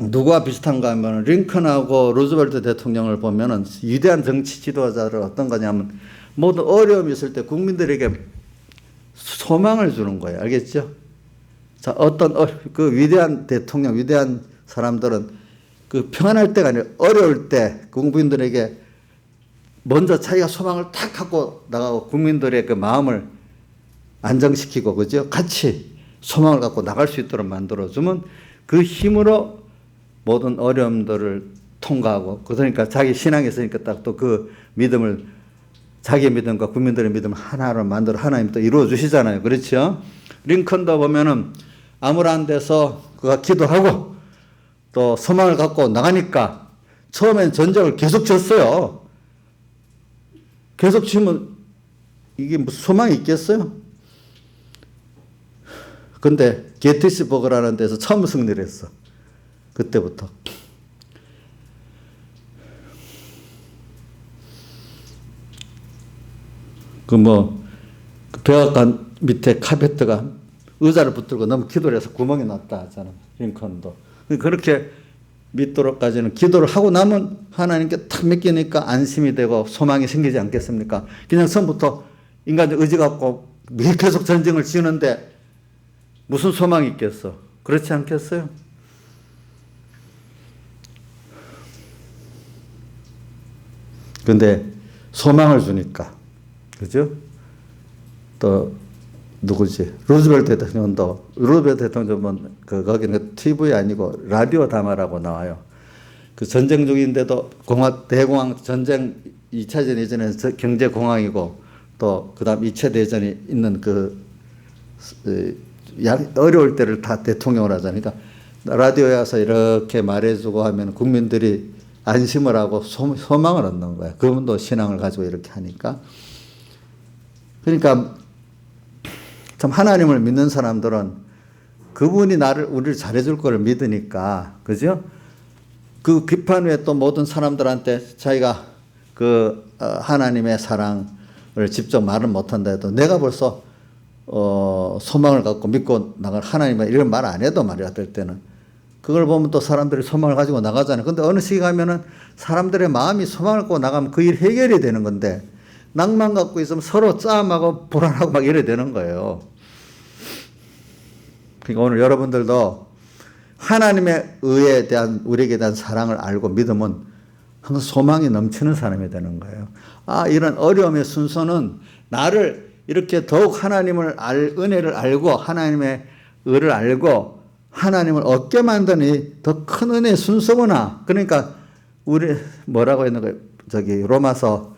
누구와 비슷한가 하면 링컨하고 루즈벨트 대통령을 보면은 위대한 정치 지도자를 어떤 거냐면 모든 어려움이 있을 때 국민들에게 소망을 주는 거예요. 알겠죠? 자, 어떤 그 위대한 대통령, 위대한 사람들은 그 평안할 때가 아니라 어려울 때 국민들에게 먼저 자기가 소망을 탁 갖고 나가고 국민들의 그 마음을 안정시키고, 그죠? 같이 소망을 갖고 나갈 수 있도록 만들어주면 그 힘으로 모든 어려움들을 통과하고, 그러니까 자기 신앙이 있으니까 딱 또 그 믿음을, 자기의 믿음과 국민들의 믿음을 하나로 만들어 하나님 또 이루어 주시잖아요. 그렇죠? 링컨도 보면은 암울한 데서 그가 기도하고 또 소망을 갖고 나가니까 처음엔 전쟁을 계속 졌어요. 계속 치면 이게 무슨 소망이 있겠어요? 근데 게티스버그라는 데서 처음 승리를 했어. 그때부터. 그 백악관 밑에 카페트가 의자를 붙들고 너무 기도를 해서 구멍이 났다 하잖아. 링컨도. 그렇게 믿도록까지는 기도를 하고 나면 하나님께 탁 맡기니까 안심이 되고 소망이 생기지 않겠습니까? 그냥 처음부터 인간적 의지 갖고 계속 전쟁을 지는데 무슨 소망이 있겠어? 그렇지 않겠어요? 근데 소망을 주니까, 그죠? 또 누구지? 루즈벨트 대통령도, 루즈벨트 대통령은 거기는 TV 아니고 라디오 담화라고 나와요. 그 전쟁 중인데도 대공황 전쟁 2차 전 이전에 경제공황이고 또 그다음 2차 대전이 있는 어려울 때를 다 대통령을 하잖아요. 그러니까 라디오에 와서 이렇게 말해주고 하면 국민들이 안심을 하고 소망을 얻는 거야. 그분도 신앙을 가지고 이렇게 하니까. 그러니까 참 하나님을 믿는 사람들은 그분이 우리를 잘해줄 거를 믿으니까, 그죠? 그 비판 후에 또 모든 사람들한테 자기가 하나님의 사랑을 직접 말을 못한다 해도 내가 벌써 소망을 갖고 믿고 나갈 하나님의 이런 말 안 해도 말이야, 될 때는. 그걸 보면 또 사람들이 소망을 가지고 나가잖아요. 근데 어느 시기 가면은 사람들의 마음이 소망을 갖고 나가면 그 일 해결이 되는 건데, 낭만 갖고 있으면 서로 싸움하고 불안하고 막 이래 되는 거예요. 그러니까 오늘 여러분들도 하나님의 의에 대한, 우리에게 대한 사랑을 알고 믿으면 항상 소망이 넘치는 사람이 되는 거예요. 아, 이런 어려움의 순서는 나를 이렇게 더욱 하나님을 은혜를 알고 하나님의 의를 알고 하나님을 얻게 만드니 더 큰 은혜의 순서구나. 그러니까 우리 뭐라고 했는 거예요? 로마서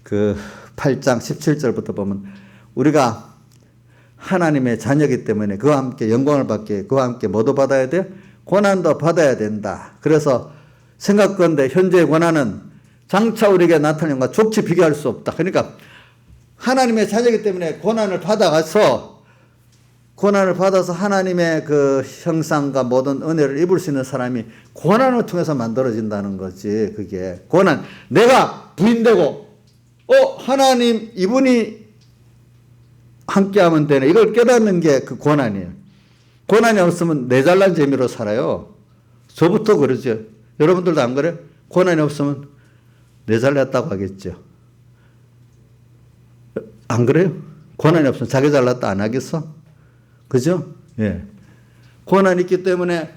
8장 17절부터 보면 우리가 하나님의 자녀이기 때문에 그와 함께 영광을 받기에 그와 함께 뭐도 받아야 돼요? 고난도 받아야 된다. 그래서 생각건대 현재의 고난은 장차 우리에게 나타나는 것과 족치 비교할 수 없다. 그러니까 하나님의 자녀이기 때문에 고난을 받아서 하나님의 그 형상과 모든 은혜를 입을 수 있는 사람이 고난을 통해서 만들어진다는 거지. 그게 고난. 내가 부인되고 하나님 이분이 함께하면 되네. 이걸 깨닫는 게 그 고난이에요. 고난이 없으면 내 잘난 재미로 살아요. 저부터 그러죠. 여러분들도 안 그래요? 고난이 없으면 내 잘났다고 하겠죠. 안 그래요? 고난이 없으면 자기 잘났다 안 하겠어? 그죠? 예. 고난이 있기 때문에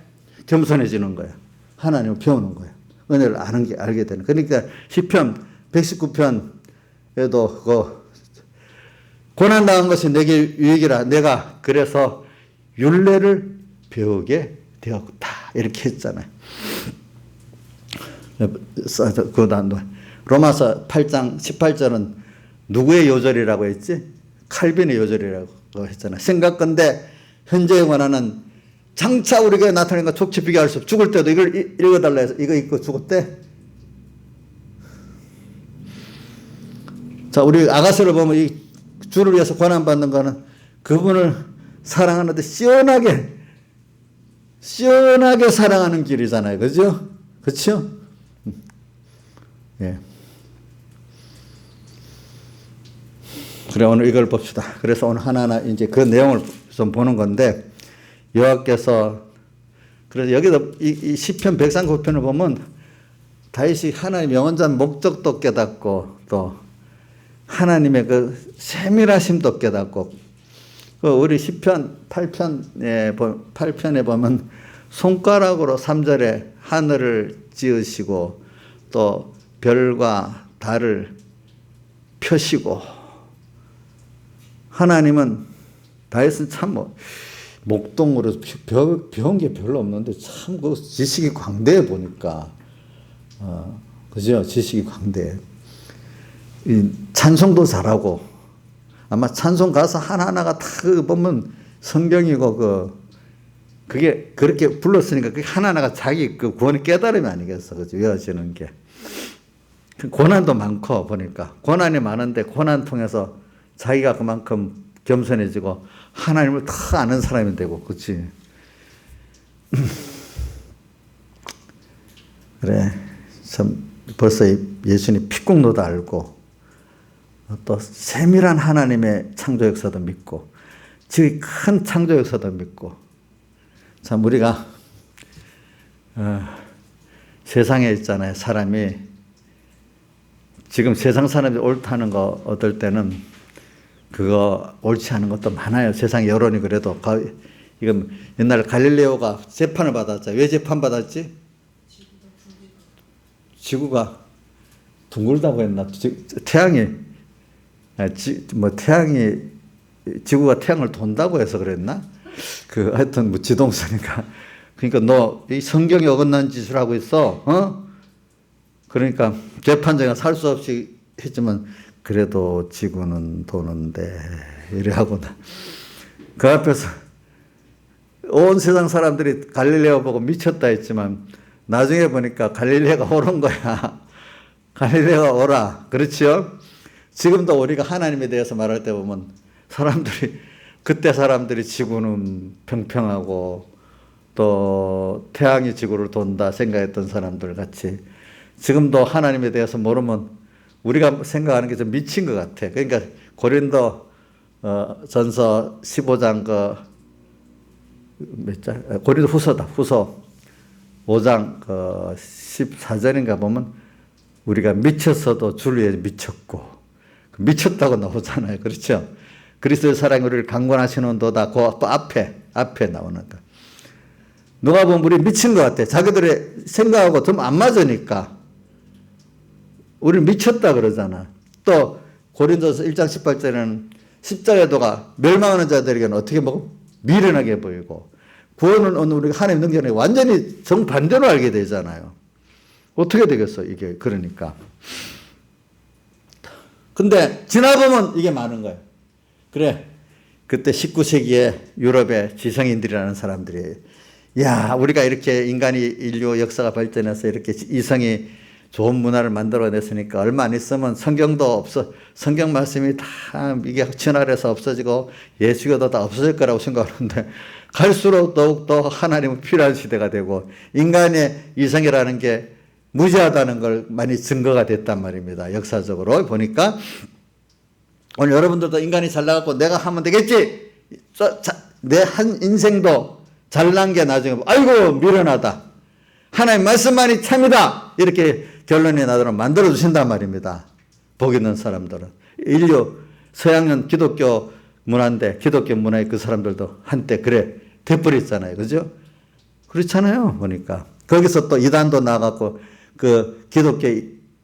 겸손해지는 거야. 하나님을 배우는 거야. 은혜를 알게 되는. 그러니까 시편 119편에도 고난 당한 것이 내게 유익이라 내가 그래서 율례를 배우게 되었다. 이렇게 했잖아요. 로마서 8장 18절은 누구의 요절이라고 했지? 칼빈의 요절이라고 했잖아요. 생각건대 현재의 원하는 장차 우리에게 나타나는 것 족치 비교할 수 없어. 죽을 때도 이걸 읽어달라 해서 이거 읽고 죽었대. 자, 우리 아가서를 보면 이 주를 위해서 고난받는 거는 그분을 사랑하는데 시원하게 사랑하는 길이잖아요. 그죠? 그렇죠? 예. 그래, 오늘 이걸 봅시다. 그래서 오늘 하나하나 이제 그 내용을 좀 보는 건데, 여호와께서, 그래서 여기도 이 시편 139편을 보면 다윗이 하나님 영원한 목적도 깨닫고 또 하나님의 그 세밀하심도 깨닫고, 우리 시편 8편에 보면 손가락으로 3절에 하늘을 지으시고 또 별과 달을 펴시고, 하나님은 다윗은 참 목동으로 배운 게 별로 없는데 참 그 지식이 광대해 보니까, 그죠? 지식이 광대해. 이 찬송도 잘하고, 아마 찬송 가사 하나하나가 다 보면 성경이고 그게 그렇게 불렀으니까 그게 하나하나가 자기 그 구원의 깨달음이 아니겠어. 그죠? 외워지는 게. 고난도 많고 보니까 고난이 많은데 고난 통해서 자기가 그만큼 겸손해지고 하나님을 더 아는 사람이 되고, 그렇지? 그래, 참 벌써 예수님 피국노도 알고 또 세밀한 하나님의 창조 역사도 믿고 지금 큰 창조 역사도 믿고, 참 우리가 세상에 있잖아요. 사람이 지금 세상 사람이 옳다는 거 어떨 때는 그거 옳지 않은 것도 많아요. 세상 여론이 그래도. 이건 옛날 갈릴레오가 재판을 받았죠. 왜 재판 받았지? 지구가 둥글다고 했나? 지구가 태양을 돈다고 해서 그랬나? 하여튼 지동서니까. 그러니까 너 이 성경에 어긋난 짓을 하고 있어. 그러니까 재판장이 살 수 없이 했지만 그래도 지구는 도는데 이래 하구나. 그 앞에서 온 세상 사람들이 갈릴레오 보고 미쳤다 했지만 나중에 보니까 갈릴레오가 옳은 거야. 갈릴레오가 옳아. 그렇죠? 지금도 우리가 하나님에 대해서 말할 때 보면 그때 사람들이 지구는 평평하고 또 태양이 지구를 돈다 생각했던 사람들 같이 지금도 하나님에 대해서 모르면 우리가 생각하는 게 좀 미친 것 같아. 그러니까 고린도 전서 15장 고린도 후서 5장 14절인가 보면 우리가 미쳤어도 주를 위해 미쳤고, 미쳤다고 나오잖아요. 그렇죠? 그리스도의 사랑이 우리를 강권하시는도다. 그 앞에 나오는 거. 누가 보면 우리 미친 것 같아. 자기들의 생각하고 좀 안 맞으니까. 우리 미쳤다 그러잖아. 또 고린도서 1장 18절에는 십자가의 도가 멸망하는 자들에게는 어떻게 미련하게 보이고, 구원은 우리가 하나님 능력에 완전히 정반대로 알게 되잖아요. 어떻게 되겠어 이게. 그러니까. 근데 지나보면 이게 많은 거예요. 그래, 그때 19세기에 유럽의 지성인들이라는 사람들이, 야, 우리가 이렇게 인류 역사가 발전해서 이렇게 이성이 좋은 문화를 만들어냈으니까 얼마 안 있으면 성경 말씀이 다 이게 진화해서 없어지고 예수교도 다 없어질 거라고 생각하는데, 갈수록 더욱더 하나님은 필요한 시대가 되고 인간의 이성이라는 게 무지하다는 걸 많이 증거가 됐단 말입니다. 역사적으로 보니까. 오늘 여러분들도 인간이 잘나갖고 내가 하면 되겠지, 내 한 인생도 잘난 게 나중에 아이고 미련하다, 하나님 말씀만이 참이다, 이렇게 결론이 나도록 만들어주신단 말입니다. 복 있는 사람들은. 인류 서양은 기독교 문화인데 기독교 문화의 그 사람들도 한때 그래 돼버렸잖아요. 그죠? 그렇잖아요. 보니까. 거기서 또 이단도 나갔고, 그 기독교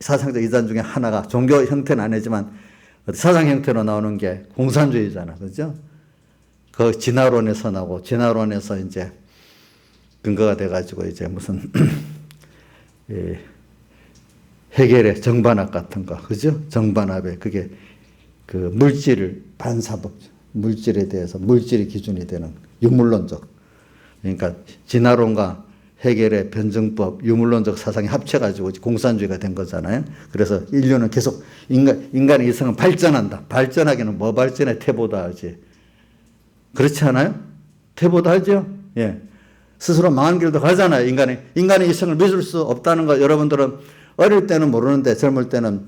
사상적 이단 중에 하나가 종교 형태는 아니지만 사상 형태로 나오는 게 공산주의잖아. 그죠? 그 진화론에서 나오고, 진화론에서 이제 근거가 돼가지고 이제 무슨, 해겔의 정반합 같은 거. 그죠? 정반합에 그게 그 물질을 반사법, 물질에 대해서 물질이 기준이 되는 유물론적. 그러니까 진화론과 해겔의 변증법, 유물론적 사상이 합쳐가지고 공산주의가 된 거잖아요. 그래서 인류는 계속 인간의 이성은 발전한다. 발전하기는 뭐 발전해? 태보다 하지. 그렇지 않아요? 태보다 하죠? 예. 스스로 망한 길도 가잖아요. 인간의 이성을 믿을 수 없다는 거 여러분들은 어릴 때는 모르는데 젊을 때는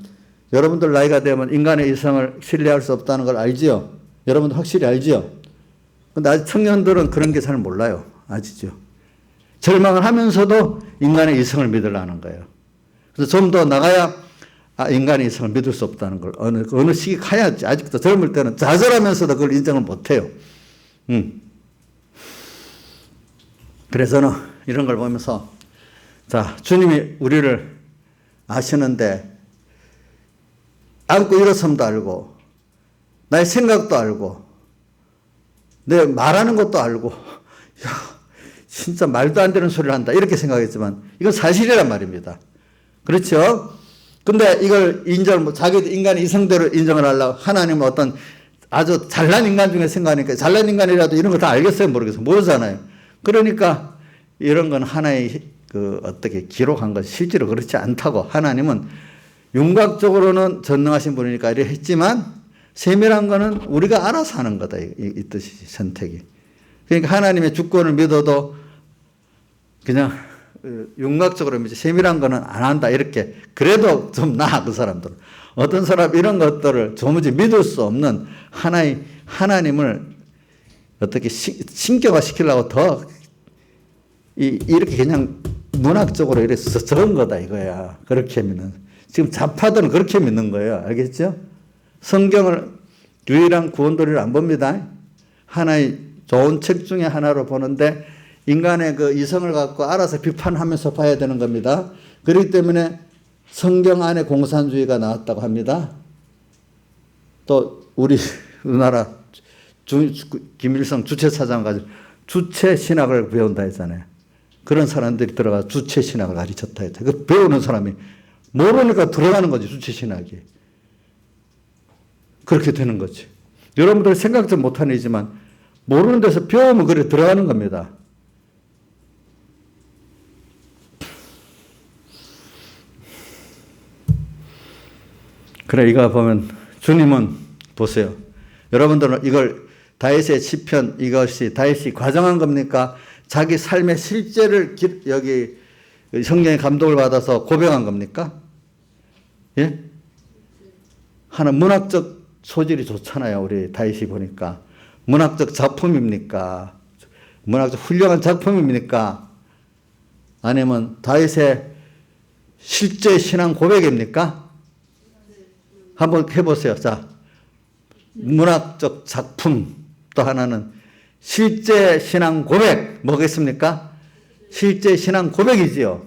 여러분들 나이가 되면 인간의 이성을 신뢰할 수 없다는 걸 알지요? 여러분들 확실히 알지요? 근데 아직 청년들은 그런 게 잘 몰라요. 아시죠? 절망을 하면서도 인간의 이성을 믿으려는 거예요. 그래서 좀 더 나가야 인간의 이성을 믿을 수 없다는 걸 어느 시기 가야지. 아직도 젊을 때는 좌절하면서도 그걸 인정을 못해요. 그래서는 이런 걸 보면서 자, 주님이 우리를 아시는데 안고 일어섬도 알고 나의 생각도 알고 내 말하는 것도 알고 야, 진짜 말도 안 되는 소리를 한다 이렇게 생각했지만 이건 사실이란 말입니다. 그렇죠? 근데 이걸 자기도 인간의 이성대로 인정을 하려고 하나님은 어떤 아주 잘난 인간 중에 생각하니까 잘난 인간이라도 이런 거 다 알겠어요? 모르겠어요? 모르잖아요. 그러니까 이런 건 하나의 어떻게 기록한 것 실제로 그렇지 않다고 하나님은 윤곽적으로는 전능하신 분이니까 이렇게 했지만 세밀한 거는 우리가 알아서 하는 거다. 이 뜻이지, 선택이. 그러니까 하나님의 주권을 믿어도 그냥 윤곽적으로 이제 세밀한 거는 안 한다. 이렇게. 그래도 좀 나아, 그 사람들은. 어떤 사람 이런 것들을 도무지 믿을 수 없는 하나님을 어떻게 신격화 시키려고 더 이렇게 그냥 문학적으로 이렇게 적은 거다 이거야. 그렇게 믿는. 지금 좌파들은 그렇게 믿는 거예요. 알겠죠? 성경을 유일한 구원도리를 안 봅니다. 하나의 좋은 책 중에 하나로 보는데 인간의 그 이성을 갖고 알아서 비판하면서 봐야 되는 겁니다. 그렇기 때문에 성경 안에 공산주의가 나왔다고 합니다. 또 우리 우리나라 김일성 주체사장 가지고 주체신학을 배운다 했잖아요. 그런 사람들이 들어가 주체신학을 가르쳤다 했다. 그 배우는 사람이 모르니까 들어가는 거지, 주체신학이. 그렇게 되는 거지. 여러분들 생각도 못하는 일이지만 모르는 데서 배우면 그래 들어가는 겁니다. 그래, 이거 보면 주님은 보세요. 여러분들은 이걸 다윗의 시편 이것이 다윗이 과정한 겁니까? 자기 삶의 실제를 여기 성령의 감동을 받아서 고백한 겁니까? 예? 하나 문학적 소질이 좋잖아요. 우리 다윗이 보니까. 문학적 작품입니까? 문학적 훌륭한 작품입니까? 아니면 다윗의 실제 신앙 고백입니까? 한번 해보세요. 자, 문학적 작품 또 하나는 실제 신앙 고백 뭐겠습니까? 실제 신앙 고백이지요.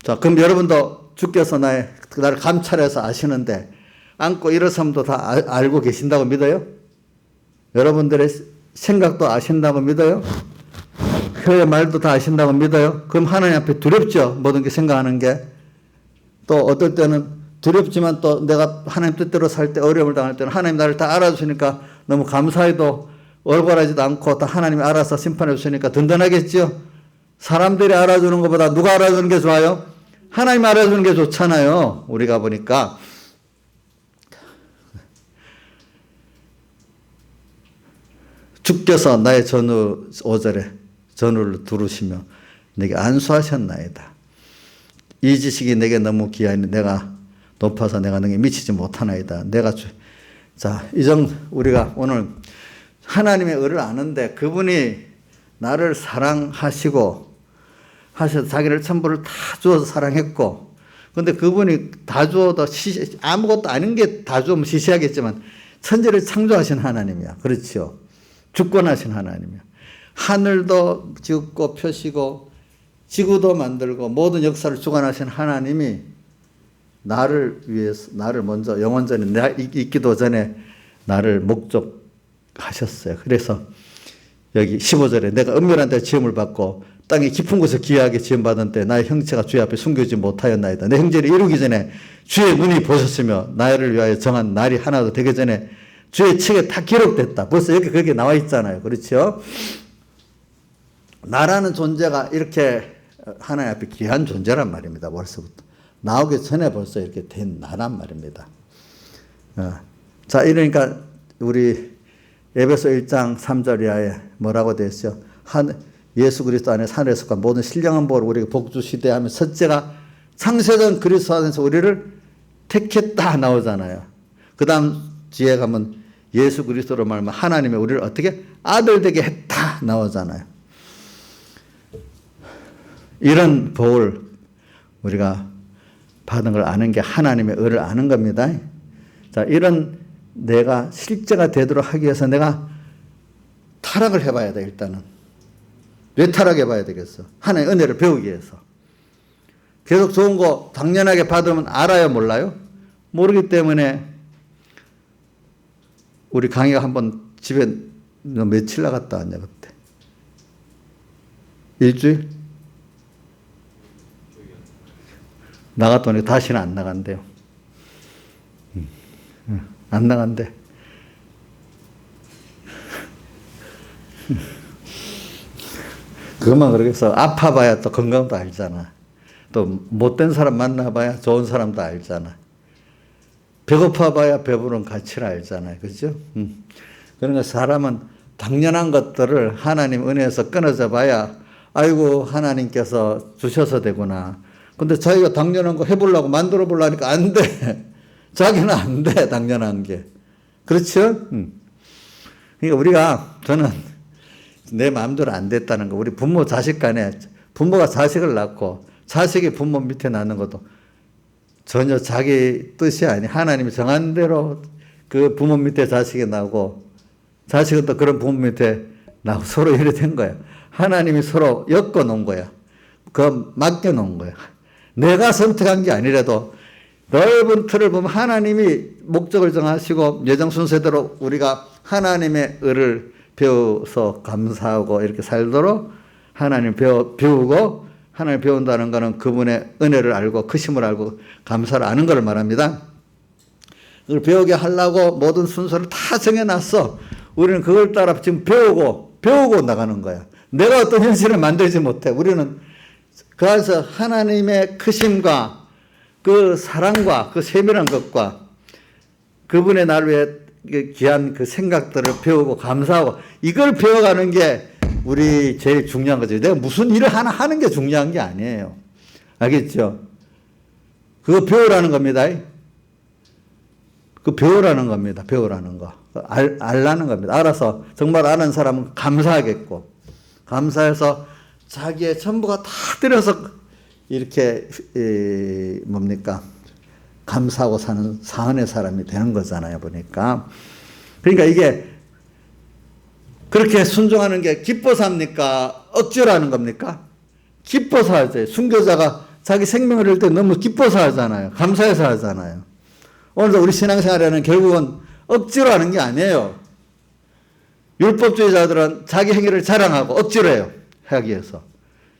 자, 그럼 여러분도 주께서 나를 감찰해서 아시는데 안고 일어섬도 다 알고 계신다고 믿어요? 여러분들의 생각도 아신다고 믿어요? 혀의 말도 다 아신다고 믿어요? 그럼 하나님 앞에 두렵죠? 모든 게 생각하는 게. 또 어떨 때는 두렵지만 또 내가 하나님 뜻대로 살 때 어려움을 당할 때는 하나님 나를 다 알아주시니까 너무 감사해도 얼굴하지도 않고 다 하나님이 알아서 심판해 주시니까 든든하겠죠? 사람들이 알아주는 것보다 누가 알아주는 게 좋아요? 하나님 알아주는 게 좋잖아요. 우리가 보니까. 주께서 나의 전후 5절에 전후를 두루시며 내게 안수하셨나이다. 이 지식이 내게 너무 귀하니 내가 높아서 내가 너에게 미치지 못하나이다. 자, 우리가 오늘 하나님의 의를 아는데 그분이 나를 사랑하시고 하셔서 자기를 천부를 다 주어서 사랑했고, 근데 그분이 다 주어도 아무것도 아닌 게 다 주면 시시하겠지만 천지를 창조하신 하나님이야. 그렇죠. 주권하신 하나님이에요. 하늘도 짓고 펴시고 지구도 만들고 모든 역사를 주관하신 하나님이 나를 위해서, 나를 먼저 영원전에 내가 있기도 전에 나를 목적하셨어요. 그래서 여기 15절에 내가 은밀한 데 지음을 받고 땅의 깊은 곳에 귀하게 지음받은 때 나의 형체가 주의 앞에 숨겨지지 못하였나이다. 내 형제를 이루기 전에 주의 눈이 보셨으며 나를 위하여 정한 날이 하나도 되기 전에 주의 책에 다 기록됐다. 벌써 여기 그렇게 나와 있잖아요. 그렇죠? 나라는 존재가 이렇게 하나님 앞에 귀한 존재란 말입니다. 벌써부터. 나오기 전에 벌써 이렇게 된 나란 말입니다. 자, 이러니까 우리 에베소 1장 3절 이하에 뭐라고 되어 있어요? 예수 그리스도 안에서 하늘에 속한 모든 신령한 복을 우리에게 복 주시되 하며 첫째가 창세전 그리스도 안에서 우리를 택했다 나오잖아요. 그 다음 뒤에 가면 예수 그리스도로 말하면 하나님의 우리를 어떻게 아들 되게 했다 나오잖아요. 이런 복을 우리가 받은 걸 아는 게 하나님의 의를 아는 겁니다. 자, 이런 내가 실제가 되도록 하기 위해서 내가 타락을 해봐야 돼, 일단은. 왜 타락해봐야 되겠어? 하나님의 은혜를 배우기 위해서. 계속 좋은 거 당연하게 받으면 알아요, 몰라요? 모르기 때문에 우리 강의가 한번 집에 너 며칠 나갔다 왔냐, 그때? 일주일? 나갔더니 다시는 안 나간대요. 안 나간대. 그것만 그러겠어. 아파봐야 또 건강도 알잖아. 또 못된 사람 만나봐야 좋은 사람도 알잖아. 배고파봐야 배부른 가치를 알잖아요. 그죠? 그러니까 사람은 당연한 것들을 하나님 은혜에서 끊어져 봐야 아이고 하나님께서 주셔서 되구나. 근데 자기가 당연한 거 해보려고 만들어 보려니까 안 돼. 자기는 안 돼, 당연한 게. 그렇죠? 그러니까 우리가, 저는 내 마음대로 안 됐다는 거, 우리 부모 자식 간에, 부모가 자식을 낳고, 자식이 부모 밑에 낳는 것도 전혀 자기 뜻이 아니, 하나님이 정한 대로 그 부모 밑에 자식이 나고, 자식은 또 그런 부모 밑에 나고, 서로 이래 된 거야. 하나님이 서로 엮어 놓은 거야. 그 맡겨 놓은 거야. 내가 선택한 게 아니라도 넓은 틀을 보면 하나님이 목적을 정하시고 예정 순서대로 우리가 하나님의 의를 배워서 감사하고 이렇게 살도록 하나님 배우고 하나님 배운다는 것은 그분의 은혜를 알고 크심을 알고 감사를 아는 것을 말합니다. 그걸 배우게 하려고 모든 순서를 다 정해놨어. 우리는 그걸 따라 지금 배우고 나가는 거야. 내가 어떤 현실을 만들지 못해. 우리는 그 안에서 하나님의 크심과 그 사랑과 그 세밀한 것과 그분의 나를 위해 귀한 그 생각들을 배우고 감사하고 이걸 배워가는 게 우리 제일 중요한 거죠. 내가 무슨 일을 하나 하는 게 중요한 게 아니에요. 알겠죠? 그거 배우라는 겁니다. 그 배우라는 겁니다. 배우라는 거. 알라는 겁니다. 알아서 정말 아는 사람은 감사하겠고 감사해서 자기의 전부가 다 들여서 이렇게 뭡니까 감사하고 사는 사은의 사람이 되는 거잖아요. 보니까 그러니까 이게 그렇게 순종하는 게 기뻐서 합니까? 억지로 하는 겁니까? 기뻐서 하죠. 순교자가 자기 생명을 잃을 때 너무 기뻐서 하잖아요. 감사해서 하잖아요. 오늘도 우리 신앙생활에는 결국은 억지로 하는 게 아니에요. 율법주의자들은 자기 행위를 자랑하고 억지로 해요. 하기 위해서.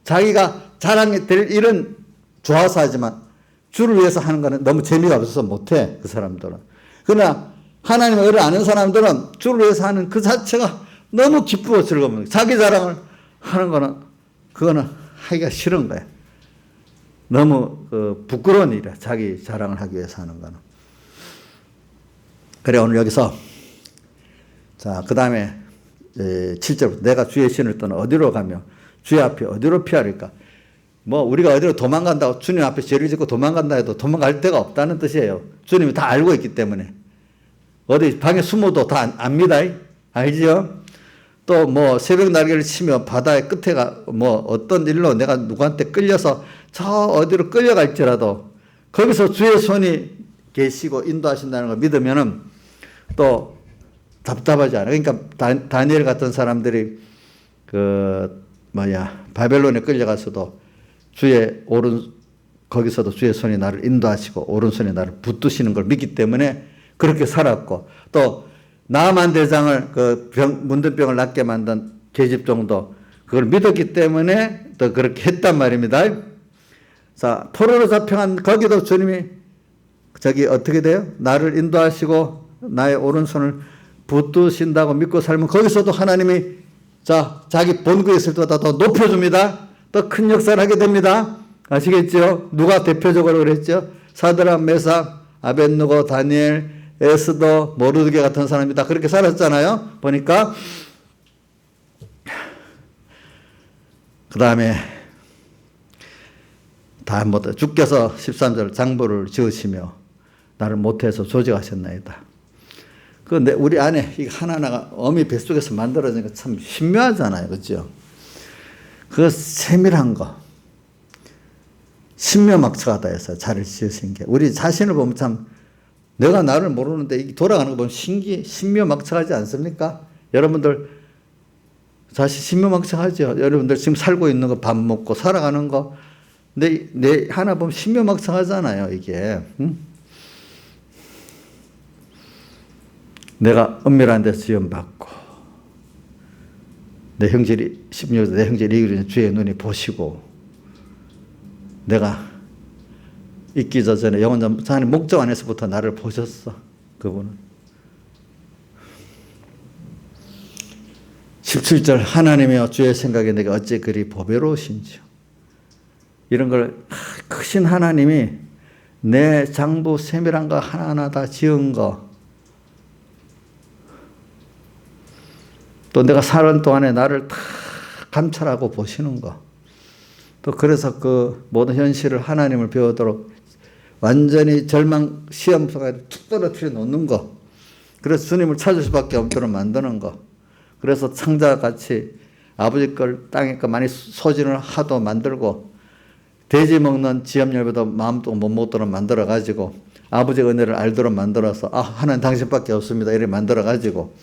자기가 자랑이 될 일은 좋아서 하지만 주를 위해서 하는 거는 너무 재미가 없어서 못해. 그 사람들은. 그러나 하나님의 의를 아는 사람들은 주를 위해서 하는 그 자체가 너무 기쁘고 즐거운 거예요. 자기 자랑을 하는 거는 그거는 하기가 싫은 거예요. 너무 부끄러운 일이야. 자기 자랑을 하기 위해서 하는 거는. 그래 오늘 여기서 자 그 다음에 7절부터 내가 주의 신을 떠나 어디로 가며 주의 앞에 어디로 피하리까? 뭐 우리가 어디로 도망간다고 주님 앞에 죄를 짓고 도망간다 해도 도망갈 데가 없다는 뜻이에요. 주님이 다 알고 있기 때문에. 어디 방에 숨어도 다 압니다. 알지요? 또 뭐 새벽 날개를 치며 바다의 끝에 뭐 어떤 일로 내가 누구한테 끌려서 저 어디로 끌려갈지라도 거기서 주의 손이 계시고 인도하신다는 걸 믿으면은 또 답답하지 않아요. 그러니까 다니엘 같은 사람들이 바벨론에 끌려가서도 거기서도 주의 손이 나를 인도하시고 오른손이 나를 붙드시는 걸 믿기 때문에 그렇게 살았고, 또 나만 대장을 문둥병을 낫게 만든 계집종도 그걸 믿었기 때문에 또 그렇게 했단 말입니다. 자, 포로로 잡혀간 거기도 주님이 어떻게 돼요? 나를 인도하시고 나의 오른손을 붙드신다고 믿고 살면 거기서도 하나님이 자기 본구에 있을 때보다 더 높여줍니다. 더 큰 역사를 하게 됩니다. 아시겠죠? 누가 대표적으로 그랬죠? 사드락, 메삭, 아벳느고, 다니엘, 에스더, 모르드게 같은 사람이 다 그렇게 살았잖아요. 보니까. 그 다음에 다 못해. 주께서 13절 장부를 지으시며 나를 모태에서 조직하셨나이다. 그런데 우리 안에 이 하나하나가 어미 뱃속에서 만들어지니까 참 신묘하잖아요. 그렇죠? 그 세밀한 거. 신묘막측하다 해서 자를 지으신 게. 우리 자신을 보면 참 내가 나를 모르는데 돌아가는 거 보면 신묘막측하지 않습니까? 여러분들 자신 신묘막측하죠. 여러분들 지금 살고 있는 거, 밥 먹고 살아가는 거, 내 하나 보면 신묘막측하잖아요. 이게. 응? 내가 은밀한 데서 지원받고 내 형제리 16절 내 형제리 이기는 주의 눈이 보시고 내가 있기 전에 영원전 하나님 목적 안에서부터 나를 보셨어. 그분은. 17절 하나님이여 주의 생각에 내가 어찌 그리 보배로우신지요. 이런 걸 크신 하나님이 내 장부 세밀한 거 하나하나 다 지은 거, 또 내가 사는 동안에 나를 다 감찰하고 보시는 거, 또 그래서 그 모든 현실을 하나님을 배우도록 완전히 절망 시험 속에 툭 떨어뜨려 놓는 거, 그래서 주님을 찾을 수밖에 없도록 만드는 거, 그래서 창자같이 아버지 걸 땅에 거 많이 소진을 하도 만들고 돼지 먹는 지압열보다 마음도 못 먹도록 만들어 가지고 아버지 은혜를 알도록 만들어서 하나님 당신밖에 없습니다 이렇게 만들어 가지고.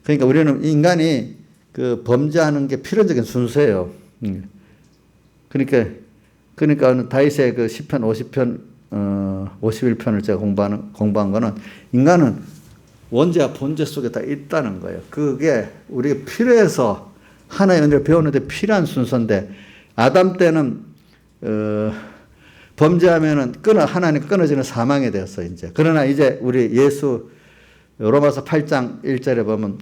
그러니까 우리는 인간이 그 범죄하는 게 필연적인 순서예요. 그러니까 다윗의 그 시편 50편 51편을 제가 공부한 거는 인간은 원죄와 본죄 속에 다 있다는 거예요. 그게 우리가 필요해서 하나의 은혜를 배우는데 필요한 순서인데, 아담 때는 범죄하면은 하나님 끊어지는 사망이 되었어 이제. 그러나 이제 우리 예수 로마서 8장 1절에 보면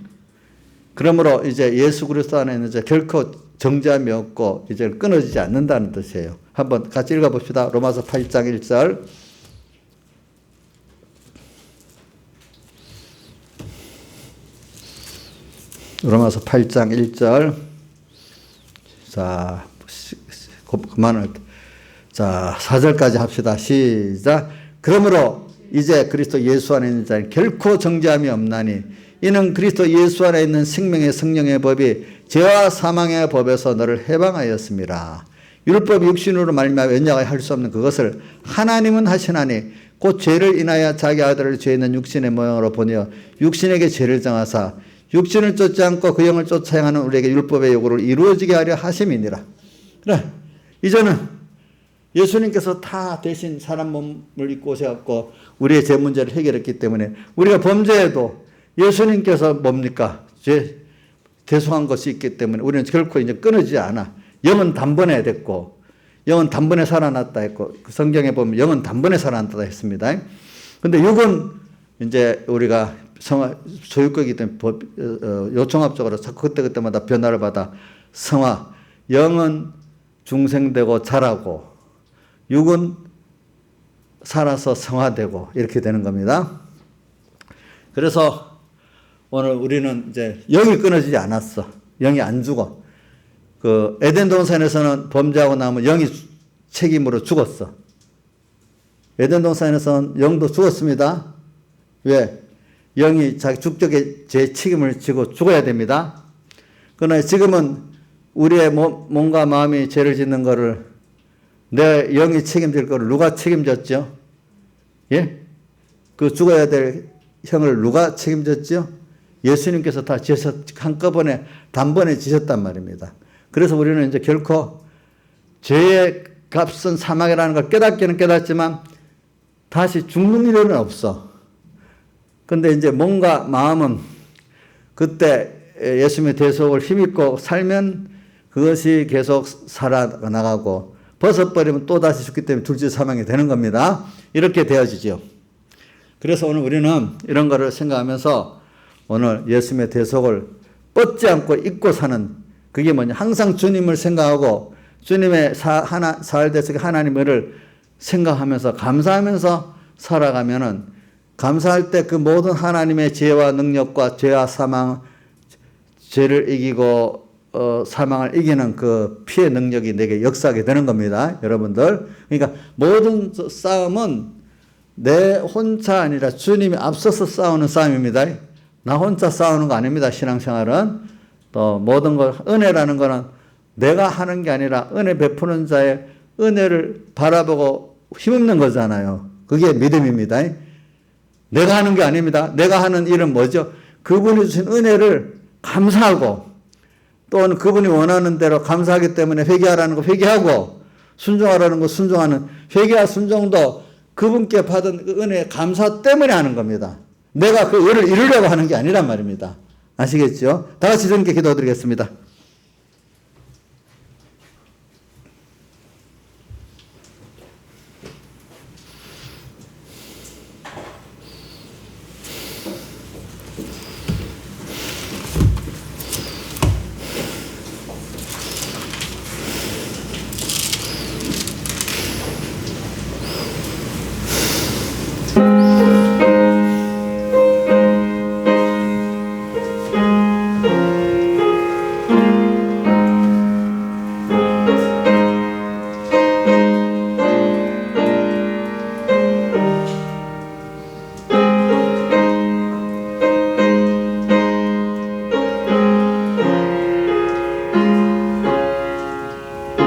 그러므로 이제 예수 그리스도 안에는 이제 결코 정죄함이 없고 이제 끊어지지 않는다는 뜻이에요. 한번 같이 읽어봅시다. 로마서 8장 1절. 로마서 8장 1절. 자, 그만을. 자, 4절까지 합시다. 시작. 그러므로 이제 그리스도 예수 안에 있는 자는 결코 정죄함이 없나니 이는 그리스도 예수 안에 있는 생명의 성령의 법이 죄와 사망의 법에서 너를 해방하였습니다. 율법이 육신으로 말미암아 연약하여 할 수 없는 그것을 하나님은 하시나니 곧 죄를 인하여 자기 아들을 죄 있는 육신의 모양으로 보내어 육신에게 죄를 정하사 육신을 쫓지 않고 그 영을 쫓아 행하는 우리에게 율법의 요구를 이루어지게 하려 하심이니라. 그래, 이제는 예수님께서 다 대신 사람 몸을 입고 오셔갖고 우리의 죄 문제를 해결했기 때문에 우리가 범죄해도 예수님께서 뭡니까? 죄송한 것이 있기 때문에 우리는 결코 이제 끊어지지 않아. 영은 단번에 됐고, 영은 단번에 살아났다 했고, 그 성경에 보면 영은 단번에 살아났다 했습니다. 근데 육은 이제 우리가 소유권이기 때문에 요청합적으로 그때그때마다 변화를 받아 성화, 영은 중생되고 자라고, 육은 살아서 성화되고 이렇게 되는 겁니다. 그래서 오늘 우리는 이제 영이 끊어지지 않았어. 영이 안 죽어. 그 에덴 동산에서는 범죄하고 나면 영이 책임으로 죽었어. 에덴 동산에서는 영도 죽었습니다. 왜? 영이 자기 죽적의 제 책임을 지고 죽어야 됩니다. 그러나 지금은 우리의 몸과 마음이 죄를 짓는 거를 내 영이 책임질 거를 누가 책임졌죠? 예? 그 죽어야 될 형을 누가 책임졌죠? 예수님께서 다 한꺼번에 단번에 지셨단 말입니다. 그래서 우리는 이제 결코 죄의 값은 사망이라는 걸 깨닫기는 깨닫지만 다시 죽는 일은 없어. 근데 이제 몸과 마음은 그때 예수님의 대속을 힘입고 살면 그것이 계속 살아나가고 벗어버리면 또 다시 죽기 때문에 둘째 사망이 되는 겁니다. 이렇게 되어지죠. 그래서 오늘 우리는 이런 거를 생각하면서 오늘 예수님의 대속을 뻗지 않고 잊고 사는 그게 뭐냐. 항상 주님을 생각하고 주님의 사활 대속의 하나님을 생각하면서 감사하면서 살아가면은 감사할 때 그 모든 하나님의 지혜와 능력과 죄와 사망, 죄를 이기고 사망을 이기는 그 피의 능력이 내게 역사하게 되는 겁니다. 여러분들. 그러니까 모든 싸움은 내 혼자 아니라 주님이 앞서서 싸우는 싸움입니다. 나 혼자 싸우는 거 아닙니다. 신앙생활은. 또 모든 걸 은혜라는 거는 내가 하는 게 아니라 은혜 베푸는 자의 은혜를 바라보고 힘없는 거잖아요. 그게 믿음입니다. 내가 하는 게 아닙니다. 내가 하는 일은 뭐죠? 그분이 주신 은혜를 감사하고 또는 그분이 원하는 대로 감사하기 때문에 회개하라는 거 회개하고 순종하라는 거 순종하는 회개와 순종도 그분께 받은 그 은혜 감사 때문에 하는 겁니다. 내가 그 은혜를 이루려고 하는 게 아니란 말입니다. 아시겠죠? 다 같이 함께 기도드리겠습니다.